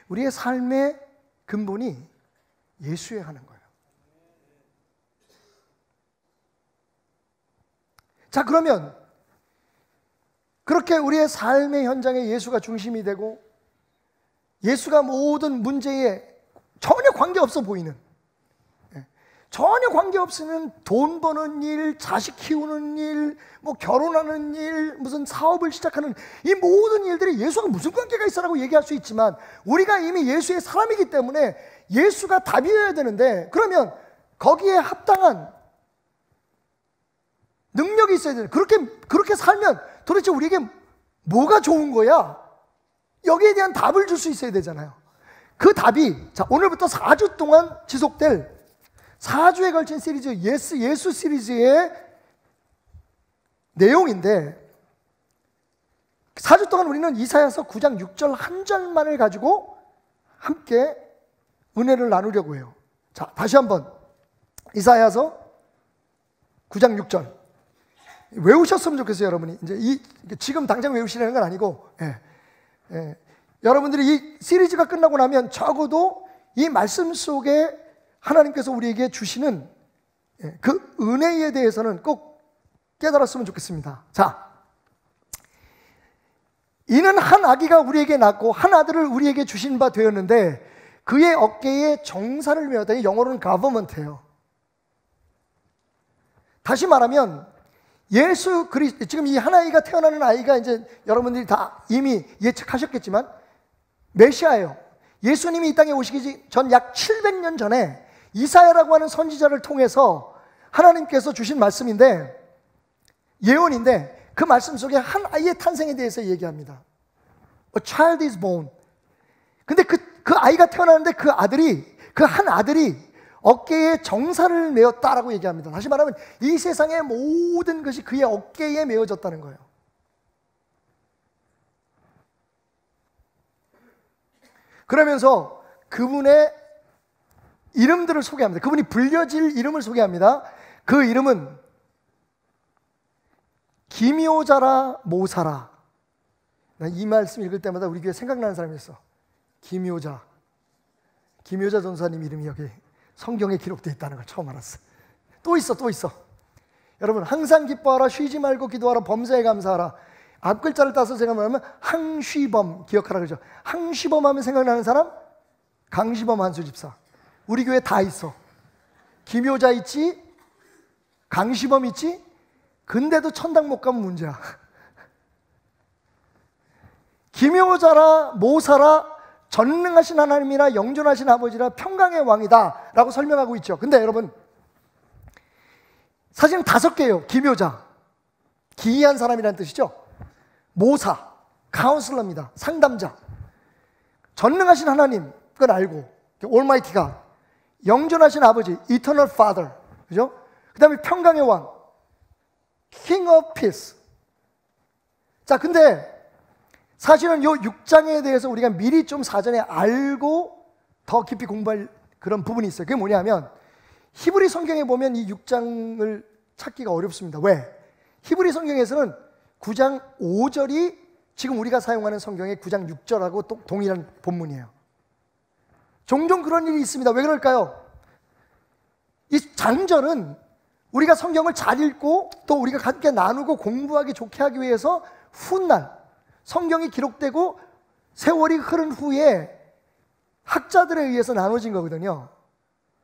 우리의 삶의 근본이 예수에 하는 거예요. 자, 그러면 그렇게 우리의 삶의 현장에 예수가 중심이 되고 예수가 모든 문제에 전혀 관계없어 보이는, 전혀 관계없으면 돈 버는 일, 자식 키우는 일, 뭐 결혼하는 일, 무슨 사업을 시작하는 이 모든 일들이 예수가 무슨 관계가 있어라고 얘기할 수 있지만 우리가 이미 예수의 사람이기 때문에 예수가 답이어야 되는데, 그러면 거기에 합당한 능력이 있어야 되는, 그렇게 살면 도대체 우리에게 뭐가 좋은 거야? 여기에 대한 답을 줄 수 있어야 되잖아요. 그 답이, 자, 오늘부터 4주 동안 지속될 4주에 걸친 시리즈 예수 시리즈의 내용인데, 4주 동안 우리는 이사야서 9장 6절 한 절만을 가지고 함께 은혜를 나누려고 해요. 자, 다시 한번 이사야서 9장 6절 외우셨으면 좋겠어요. 여러분이 이제 지금 당장 외우시라는 건 아니고, 여러분들이 이 시리즈가 끝나고 나면 적어도 이 말씀 속에 하나님께서 우리에게 주시는 그 은혜에 대해서는 꼭 깨달았으면 좋겠습니다. 자, 이는 한 아기가 우리에게 낳고 한 아들을 우리에게 주신 바 되었는데 그의 어깨에 정사를 메었다. 영어로는 government예요. 다시 말하면 예수 그리스도, 지금 이 한 아이가 태어나는 아이가 이제 여러분들이 다 이미 예측하셨겠지만 메시아예요. 예수님이 이 땅에 오시기 전 약 700년 전에 이사야라고 하는 선지자를 통해서 하나님께서 주신 말씀인데, 예언인데, 그 말씀 속에 한 아이의 탄생에 대해서 얘기합니다. A child is born. 근데 그 아이가 태어나는데 그 한 아들이 어깨에 정사를 메었다라고 얘기합니다. 다시 말하면 이 세상의 모든 것이 그의 어깨에 메어졌다는 거예요. 그러면서 그분의 이름들을 소개합니다. 그분이 불려질 이름을 소개합니다. 그 이름은 기묘자라 모사라. 난 이 말씀 읽을 때마다 우리 교회 생각나는 사람이 있어. 기묘자 전사님 이름이 여기 성경에 기록되어 있다는 걸 처음 알았어. 또 있어. 여러분, 항상 기뻐하라, 쉬지 말고 기도하라, 범사에 감사하라. 앞글자를 따서 생각하면 항쉬범 기억하라 그러죠. 항쉬범 하면 생각나는 사람? 강시범 한수집사. 우리 교회 다 있어. 기묘자 있지, 강시범 있지, 근데도 천당 못 가면 문제야. 기묘자라 모사라, 전능하신 하나님이라 영존하신 아버지라 평강의 왕이다 라고 설명하고 있죠. 근데 여러분, 사실은 5개예요. 기묘자, 기이한 사람이라는 뜻이죠. 모사, 카운슬러입니다. 상담자. 전능하신 하나님, 그건 알고, Almighty God. 영존하신 아버지, Eternal Father, 그죠? 그 다음에 평강의 왕, King of Peace. 자, 근데 사실은 이 6장에 대해서 우리가 미리 좀 사전에 알고 더 깊이 공부할 그런 부분이 있어요. 그게 뭐냐면, 히브리 성경에 보면 이 6장을 찾기가 어렵습니다. 왜? 히브리 성경에서는 9장 5절이 지금 우리가 사용하는 성경의 9장 6절하고 또 동일한 본문이에요. 종종 그런 일이 있습니다. 왜 그럴까요? 이 장절은 우리가 성경을 잘 읽고 또 우리가 함께 나누고 공부하기 좋게 하기 위해서 훗날 성경이 기록되고 세월이 흐른 후에 학자들에 의해서 나눠진 거거든요.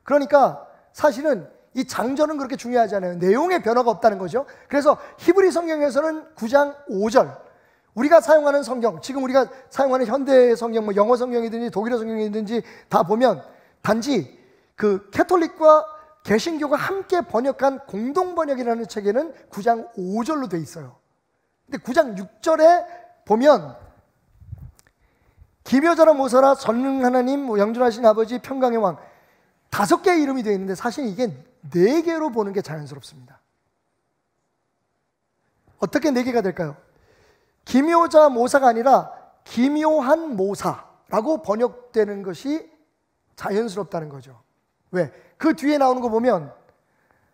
그러니까 사실은 이 장절은 그렇게 중요하지 않아요. 내용의 변화가 없다는 거죠. 그래서 히브리 성경에서는 9장 5절, 우리가 사용하는 성경, 지금 우리가 사용하는 현대 성경, 뭐 영어 성경이든지 독일어 성경이든지 다 보면 단지 그 캐톨릭과 개신교가 함께 번역한 공동 번역이라는 책에는 9장 5절로 돼 있어요. 근데 9장 6절에 보면 기묘자라 모사라, 전능 하나님, 영존하신 아버지, 평강의 왕, 5개의 이름이 되어 있는데 사실 이게 4개로 보는 게 자연스럽습니다. 어떻게 4개가 될까요? 기묘자 모사가 아니라 기묘한 모사라고 번역되는 것이 자연스럽다는 거죠. 왜? 그 뒤에 나오는 거 보면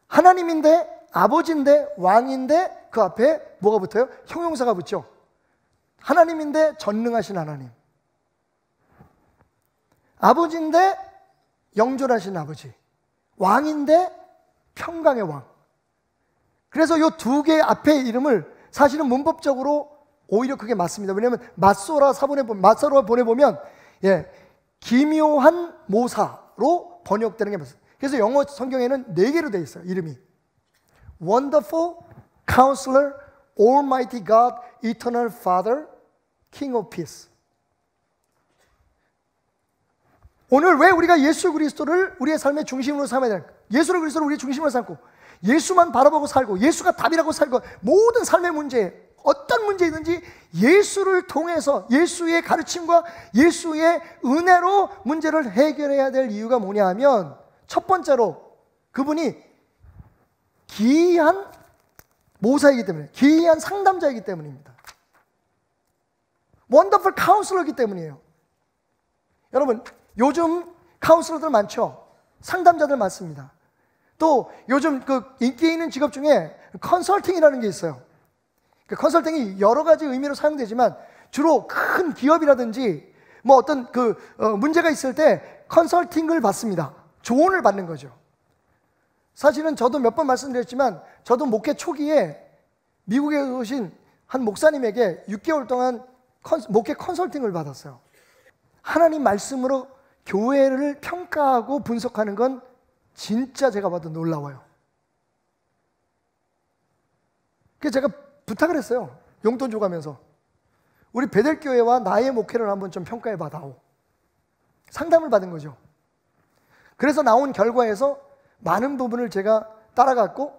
하나님인데, 아버지인데, 왕인데, 그 앞에 뭐가 붙어요? 형용사가 붙죠. 하나님인데 전능하신 하나님, 아버지인데 영존하신 아버지, 왕인데 평강의 왕. 그래서 이 두 개의 앞에 이름을 사실은 문법적으로 오히려 그게 맞습니다. 왜냐하면 맞소라 보내보면 기묘한 모사로 번역되는 게 맞습니다. 그래서 영어 성경에는 4개로 되어 있어요. 이름이 Wonderful Counselor, Almighty God, Eternal Father, King of Peace. 오늘 왜 우리가 예수 그리스도를 우리의 삶의 중심으로 삼아야 될까? 예수 그리스도를 우리의 중심으로 삼고 예수만 바라보고 살고 예수가 답이라고 살고 모든 삶의 문제, 어떤 문제이든지 예수를 통해서 예수의 가르침과 예수의 은혜로 문제를 해결해야 될 이유가 뭐냐 하면 첫 번째로 그분이 기이한 모사이기 때문에, 기이한 상담자이기 때문입니다. 원더풀 카운슬러이기 때문이에요. 여러분 요즘 카운슬러들 많죠? 상담자들 많습니다. 또 요즘 그 인기 있는 직업 중에 컨설팅이라는 게 있어요. 그 컨설팅이 여러 가지 의미로 사용되지만 주로 큰 기업이라든지 뭐 어떤 문제가 있을 때 컨설팅을 받습니다. 조언을 받는 거죠. 사실은 저도 몇 번 말씀드렸지만 저도 목회 초기에 미국에 오신 한 목사님에게 6개월 동안 목회 컨설팅을 받았어요. 하나님 말씀으로 교회를 평가하고 분석하는 건 진짜 제가 봐도 놀라워요. 그래서 제가 부탁을 했어요. 용돈 줘가면서 우리 베델교회와 나의 목회를 한번 좀 평가해 봐다오. 상담을 받은 거죠. 그래서 나온 결과에서 많은 부분을 제가 따라갔고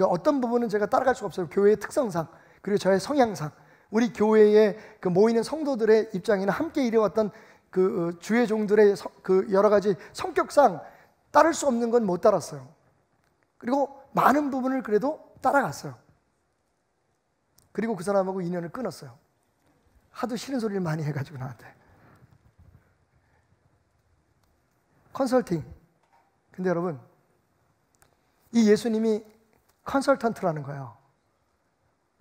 어떤 부분은 제가 따라갈 수가 없어요. 교회의 특성상 그리고 저의 성향상 우리 교회에 모이는 성도들의 입장이나 함께 일해왔던 그 주의 종들의 여러 가지 성격상 따를 수 없는 건 못 따랐어요. 그리고 많은 부분을 그래도 따라갔어요. 그리고 그 사람하고 인연을 끊었어요. 하도 싫은 소리를 많이 해가지고 나한테. 컨설팅. 근데 여러분 이 예수님이 컨설턴트라는 거예요.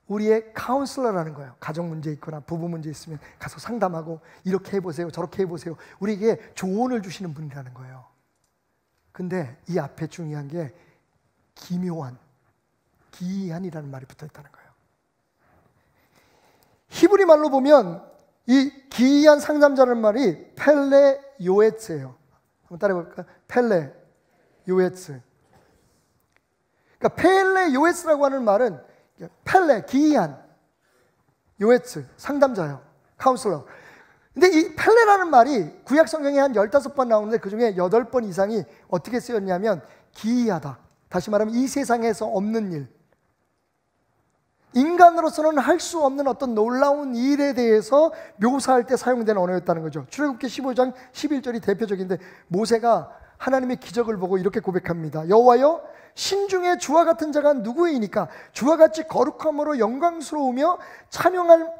우리의 카운슬러라는 거예요. 가정 문제 있거나 부부 문제 있으면 가서 상담하고 이렇게 해보세요, 저렇게 해보세요. 우리에게 조언을 주시는 분이라는 거예요. 근데 이 앞에 중요한 게 기묘한, 기이한이라는 말이 붙어 있다는 거예요. 히브리 말로 보면 이 기이한 상담자라는 말이 펠레 요에츠예요. 한번 따라해볼까요? 펠레 요에츠. 그러니까 펠레 요에츠라고 하는 말은 펠레, 기이한, 요에츠, 상담자요, 카운슬러. 근데 이 펠레라는 말이 구약 성경에 한 15번 나오는데 그 중에 8번 이상이 어떻게 쓰였냐면 기이하다. 다시 말하면 이 세상에서 없는 일, 인간으로서는 할 수 없는 어떤 놀라운 일에 대해서 묘사할 때 사용된 언어였다는 거죠. 출애굽기 15장 11절이 대표적인데 모세가 하나님의 기적을 보고 이렇게 고백합니다. 여호와여, 신중에 주와 같은 자가 누구이니까? 주와 같이 거룩함으로 영광스러우며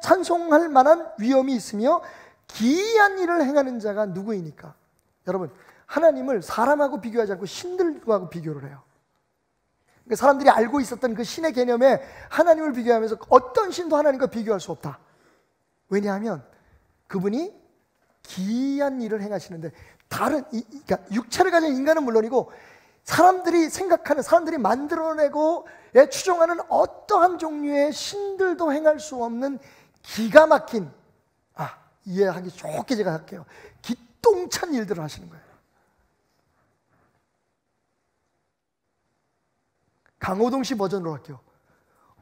찬송할 만한 위엄이 있으며 기이한 일을 행하는 자가 누구이니까? 여러분, 하나님을 사람하고 비교하지 않고 신들하고 비교를 해요. 그러니까 사람들이 알고 있었던 그 신의 개념에 하나님을 비교하면서 어떤 신도 하나님과 비교할 수 없다. 왜냐하면 그분이 기이한 일을 행하시는데 그러니까 육체를 가진 인간은 물론이고 사람들이 생각하는, 사람들이 만들어내고 추종하는 어떠한 종류의 신들도 행할 수 없는 기가 막힌, 이해하기 좋게 제가 할게요. 기똥찬 일들을 하시는 거예요. 강호동 씨 버전으로 할게요.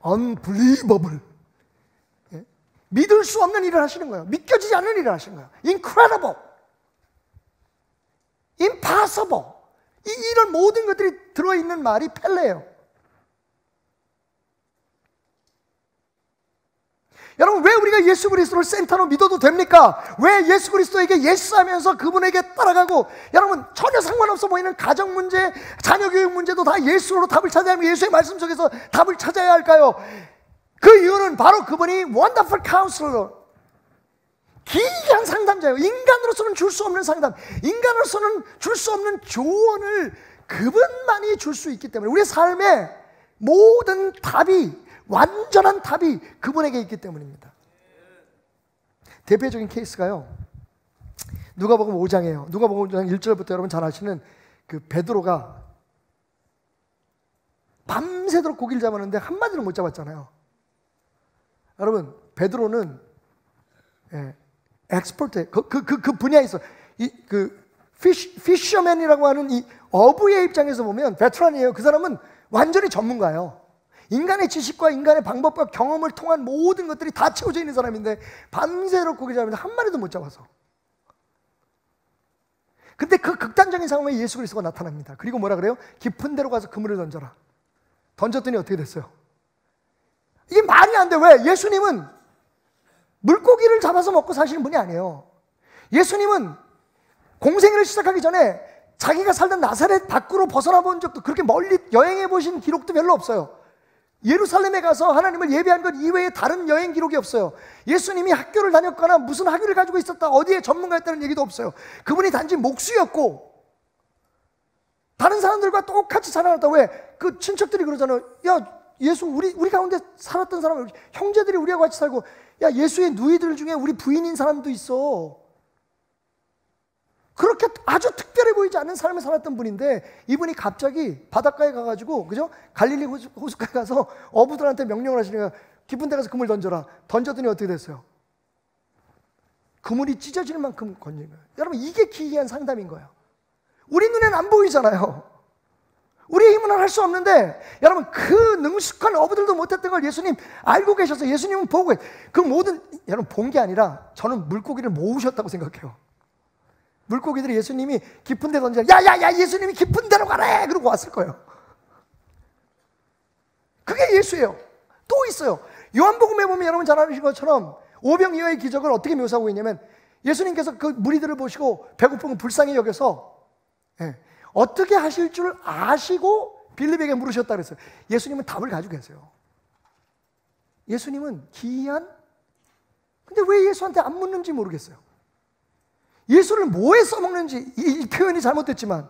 Unbelievable. 믿을 수 없는 일을 하시는 거예요. 믿겨지지 않는 일을 하시는 거예요. Incredible. Impossible. 이런 모든 것들이 들어있는 말이 펠레예요. 여러분, 왜 우리가 예수 그리스도를 센터로 믿어도 됩니까? 왜 예수 그리스도에게 예스하면서 그분에게 따라가고, 여러분 전혀 상관없어 보이는 가정 문제, 자녀 교육 문제도 다 예수로 답을 찾아야 하면 예수의 말씀 속에서 답을 찾아야 할까요? 그 이유는 바로 그분이 Wonderful Counselor, 기이한 상담자예요. 인간으로서는 줄 수 없는 상담, 인간으로서는 줄 수 없는 조언을 그분만이 줄 수 있기 때문에 우리의 삶의 모든 답이 완전한 답이 그분에게 있기 때문입니다. 대표적인 케이스가요, 누가복음 5장이에요. 누가복음 5장 1절부터 여러분 잘 아시는 그 베드로가 밤새도록 고기를 잡았는데 한 마리를 못 잡았잖아요. 여러분, 베드로는 엑스퍼트, 그 분야에 있어. 피셔맨이라고 하는 이 어부의 입장에서 보면 베테랑이에요. 그 사람은 완전히 전문가예요. 인간의 지식과 인간의 방법과 경험을 통한 모든 것들이 다 채워져 있는 사람인데 밤새도록 고기 잡았는데 한 마리도 못 잡아서. 근데 그 극단적인 상황에 예수 그리스도가 나타납니다. 그리고 뭐라 그래요? 깊은 데로 가서 그물을 던져라. 던졌더니 어떻게 됐어요? 이게 말이 안 돼. 왜? 예수님은 물고기를 잡아서 먹고 사시는 분이 아니에요. 예수님은 공생애를 시작하기 전에 자기가 살던 나사렛 밖으로 벗어나 본 적도, 그렇게 멀리 여행해 보신 기록도 별로 없어요. 예루살렘에 가서 하나님을 예배한 것 이외에 다른 여행 기록이 없어요. 예수님이 학교를 다녔거나 무슨 학위를 가지고 있었다, 어디에 전문가였다는 얘기도 없어요. 그분이 단지 목수였고 다른 사람들과 똑같이 살아났다. 왜? 그 친척들이 그러잖아요. 야, 예수 우리 가운데 살았던 사람, 형제들이 우리와 같이 살고, 야, 예수의 누이들 중에 우리 부인인 사람도 있어. 그렇게 아주 특별해 보이지 않는 삶을 살았던 분인데 이분이 갑자기 바닷가에 가가지고, 그죠? 갈릴리 호숫가에 가서 어부들한테 명령을 하시니까 깊은 데 가서 그물 던져라. 던졌더니 어떻게 됐어요? 그물이 찢어질 만큼 건진 거예요. 여러분, 이게 기이한 상담인 거예요. 우리 눈에는 안 보이잖아요. 우리의 힘은 할 수 없는데, 여러분, 그 능숙한 어부들도 못했던 걸 예수님 알고 계셔서 예수님은 보고, 그 모든, 여러분, 본 게 아니라 저는 물고기를 모으셨다고 생각해요. 물고기들이 예수님이 깊은 데 던지라, 야, 예수님이 깊은 데로 가래! 그러고 왔을 거예요. 그게 예수예요. 또 있어요. 요한복음에 보면 여러분 잘 아시는 것처럼 오병이어의 기적을 어떻게 묘사하고 있냐면, 예수님께서 그 무리들을 보시고 배고픔을 불쌍히 여겨서 어떻게 하실 줄 아시고 빌립에게 물으셨다 그랬어요. 예수님은 답을 가지고 계세요. 예수님은 기이한, 근데 왜 예수한테 안 묻는지 모르겠어요. 예수를 뭐에 써먹는지, 이 표현이 잘못됐지만,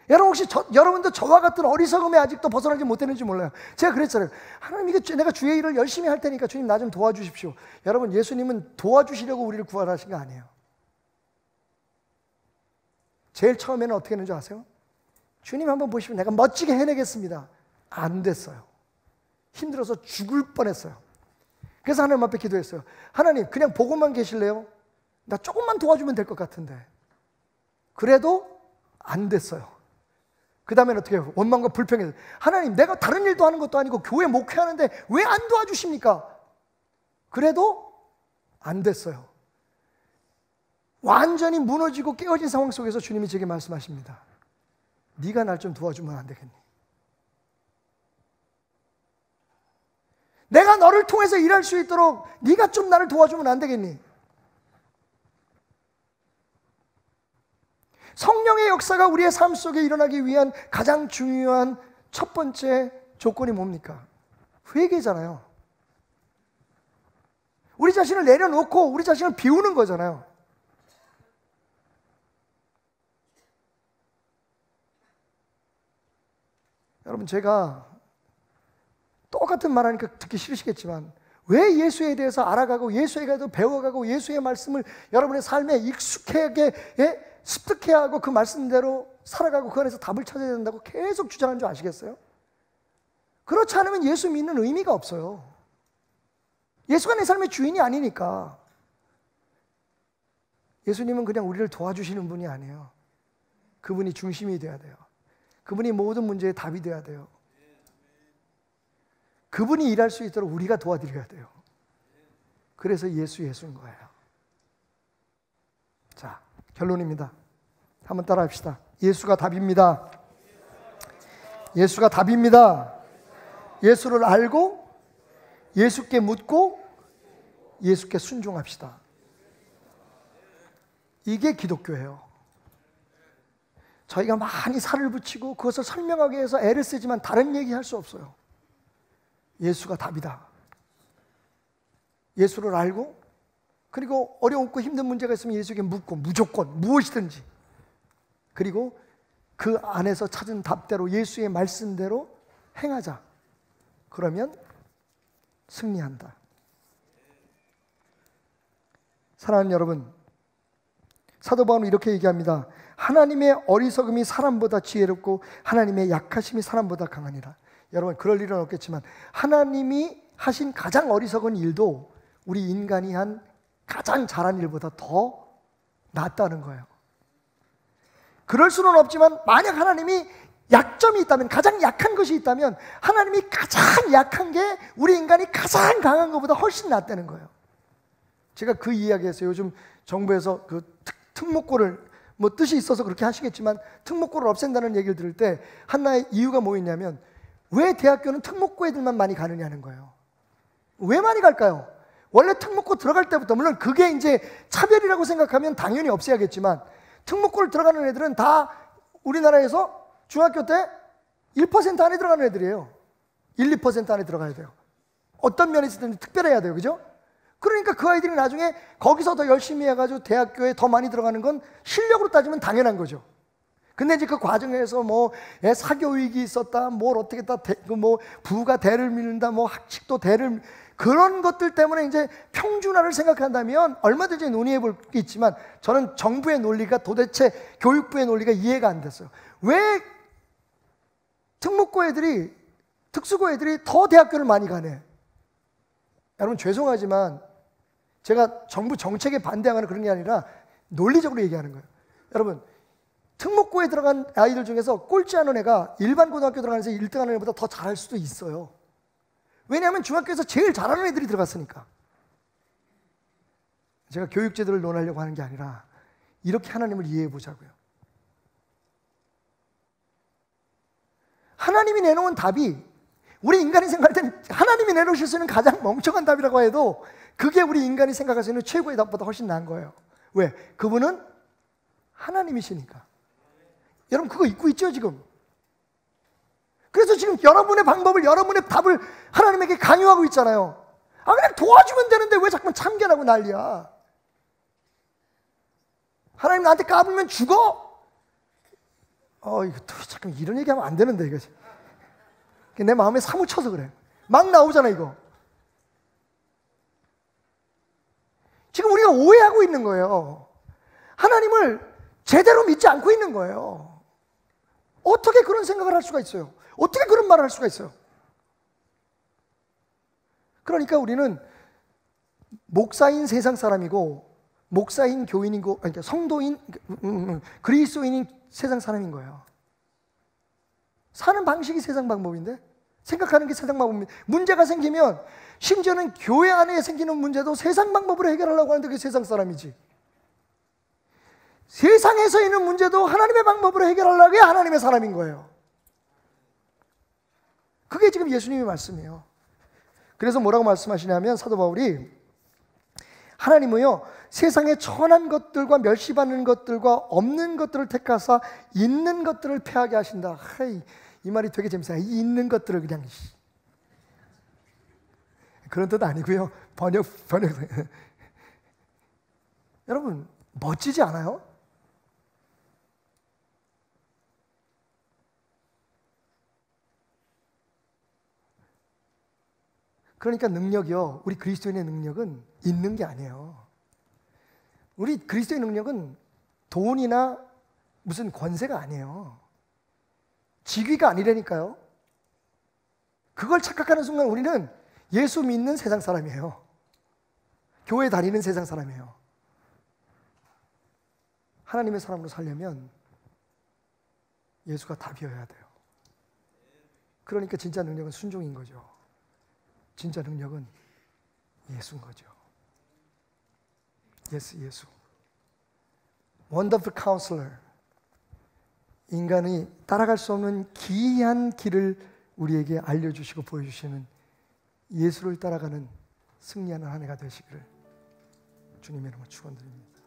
여러분 혹시 여러분도 저와 같은 어리석음에 아직도 벗어나지 못했는지 몰라요. 제가 그랬잖아요. 하나님, 이게 내가 주의 일을 열심히 할 테니까 주님 나 좀 도와주십시오. 여러분, 예수님은 도와주시려고 우리를 구원하신 거 아니에요. 제일 처음에는 어떻게 했는지 아세요? 주님 한번 보시면 내가 멋지게 해내겠습니다. 안 됐어요. 힘들어서 죽을 뻔했어요. 그래서 하나님 앞에 기도했어요. 하나님, 그냥 보고만 계실래요? 나 조금만 도와주면 될 것 같은데. 그래도 안 됐어요. 그 다음에는 어떻게 해요? 원망과 불평해서, 하나님, 내가 다른 일도 하는 것도 아니고 교회 목회하는데 왜 안 도와주십니까? 그래도 안 됐어요. 완전히 무너지고 깨어진 상황 속에서 주님이 제게 말씀하십니다. 네가 날 좀 도와주면 안 되겠니? 내가 너를 통해서 일할 수 있도록 네가 좀 나를 도와주면 안 되겠니? 성령의 역사가 우리의 삶 속에 일어나기 위한 가장 중요한 첫 번째 조건이 뭡니까? 회개잖아요. 우리 자신을 내려놓고 우리 자신을 비우는 거잖아요. 여러분, 제가 똑같은 말 하니까 듣기 싫으시겠지만, 왜 예수에 대해서 알아가고 예수에 대해서 배워가고 예수의 말씀을 여러분의 삶에 익숙하게 습득해야 하고 그 말씀대로 살아가고 그 안에서 답을 찾아야 된다고 계속 주장하는 줄 아시겠어요? 그렇지 않으면 예수 믿는 의미가 없어요. 예수가 내 삶의 주인이 아니니까. 예수님은 그냥 우리를 도와주시는 분이 아니에요. 그분이 중심이 돼야 돼요. 그분이 모든 문제의 답이 돼야 돼요. 그분이 일할 수 있도록 우리가 도와드려야 돼요. 그래서 예수인 거예요. 자, 결론입니다. 한번 따라 합시다. 예수가 답입니다. 예수가 답입니다. 예수를 알고 예수께 묻고 예수께 순종합시다. 이게 기독교예요. 저희가 많이 살을 붙이고 그것을 설명하기 위해서 애를 쓰지만 다른 얘기 할 수 없어요. 예수가 답이다. 예수를 알고, 그리고 어려웠고 힘든 문제가 있으면 예수에게 묻고, 무조건 무엇이든지, 그리고 그 안에서 찾은 답대로 예수의 말씀대로 행하자. 그러면 승리한다. 사랑하는 여러분, 사도 바울은 이렇게 얘기합니다. 하나님의 어리석음이 사람보다 지혜롭고 하나님의 약하심이 사람보다 강하니라. 여러분, 그럴 일은 없겠지만 하나님이 하신 가장 어리석은 일도 우리 인간이 한 가장 잘한 일보다 더 낫다는 거예요. 그럴 수는 없지만 만약 하나님이 약점이 있다면, 가장 약한 것이 있다면 하나님이 가장 약한 게 우리 인간이 가장 강한 것보다 훨씬 낫다는 거예요. 제가 그 이야기했어요. 요즘 정부에서 그 특목고를, 뭐 뜻이 있어서 그렇게 하시겠지만 특목고를 없앤다는 얘기를 들을 때 하나의 이유가 뭐였냐면, 왜 대학교는 특목고 애들만 많이 가느냐는 거예요. 왜 많이 갈까요? 원래 특목고 들어갈 때부터, 물론 그게 이제 차별이라고 생각하면 당연히 없애야겠지만, 특목고를 들어가는 애들은 다 우리나라에서 중학교 때 1% 안에 들어가는 애들이에요. 1, 2% 안에 들어가야 돼요. 어떤 면에서든 특별해야 돼요. 그죠? 그러니까 그 아이들이 나중에 거기서 더 열심히 해가지고 대학교에 더 많이 들어가는 건 실력으로 따지면 당연한 거죠. 근데 이제 그 과정에서 뭐 사교육이 있었다, 뭘 어떻게 했다, 뭐 부가 대를 밀는다, 뭐 학칙도 대를, 그런 것들 때문에 이제 평준화를 생각한다면 얼마든지 논의해 볼 게 있지만, 저는 정부의 논리가, 도대체 교육부의 논리가 이해가 안 됐어요. 왜 특목고 애들이, 특수고 애들이 더 대학교를 많이 가네? 여러분, 죄송하지만 제가 정부 정책에 반대하는 그런 게 아니라 논리적으로 얘기하는 거예요. 여러분, 특목고에 들어간 아이들 중에서 꼴찌하는 애가 일반 고등학교 들어가는 애에서 1등하는 애보다 더 잘할 수도 있어요. 왜냐하면 중학교에서 제일 잘하는 애들이 들어갔으니까. 제가 교육제도를 논하려고 하는 게 아니라 이렇게 하나님을 이해해 보자고요. 하나님이 내놓은 답이, 우리 인간이 생각할 때는 하나님이 내놓으실 수 있는 가장 멍청한 답이라고 해도 그게 우리 인간이 생각할 수 있는 최고의 답보다 훨씬 나은 거예요. 왜? 그분은 하나님이시니까. 여러분, 그거 잊고 있죠 지금? 그래서 지금 여러분의 방법을, 여러분의 답을 하나님에게 강요하고 있잖아요. 아, 그냥 도와주면 되는데 왜 자꾸 참견하고 난리야? 하나님 나한테 까불면 죽어? 이거 또 잠깐 이런 얘기하면 안 되는데, 이거 내 마음에 사무쳐서 그래. 막 나오잖아 이거. 지금 우리가 오해하고 있는 거예요. 하나님을 제대로 믿지 않고 있는 거예요. 어떻게 그런 생각을 할 수가 있어요? 어떻게 그런 말을 할 수가 있어요? 그러니까 우리는 목사인 세상 사람이고, 목사인 교인이고, 그러니까 성도인, 그리스도인인 세상 사람인 거예요. 사는 방식이 세상 방법인데, 생각하는 게 세상 방법입니다. 문제가 생기면 심지어는 교회 안에 생기는 문제도 세상 방법으로 해결하려고 하는데 그게 세상 사람이지. 세상에서 있는 문제도 하나님의 방법으로 해결하려고 해야 하나님의 사람인 거예요. 그게 지금 예수님의 말씀이에요. 그래서 뭐라고 말씀하시냐면, 사도 바울이 하나님은요, 세상의 천한 것들과 멸시받는 것들과 없는 것들을 택하사 있는 것들을 패하게 하신다. 하이, 이 말이 되게 재밌어요. 있는 것들을 그냥, 그런 뜻 아니고요. 번역. 여러분, 멋지지 않아요? 그러니까 능력이요, 우리 그리스도인의 능력은 있는 게 아니에요. 우리 그리스도의 능력은 돈이나 무슨 권세가 아니에요. 직위가 아니라니까요. 그걸 착각하는 순간 우리는 예수 믿는 세상 사람이에요. 교회 다니는 세상 사람이에요. 하나님의 사람으로 살려면 예수가 답이어야 돼요. 그러니까 진짜 능력은 순종인 거죠. 진짜 능력은 예수인 거죠. 예수. Wonderful Counselor. 인간이 따라갈 수 없는 기이한 길을 우리에게 알려주시고 보여주시는 예수를 따라가는 승리하는 한 해가 되시기를 주님의 이름으로 축원드립니다.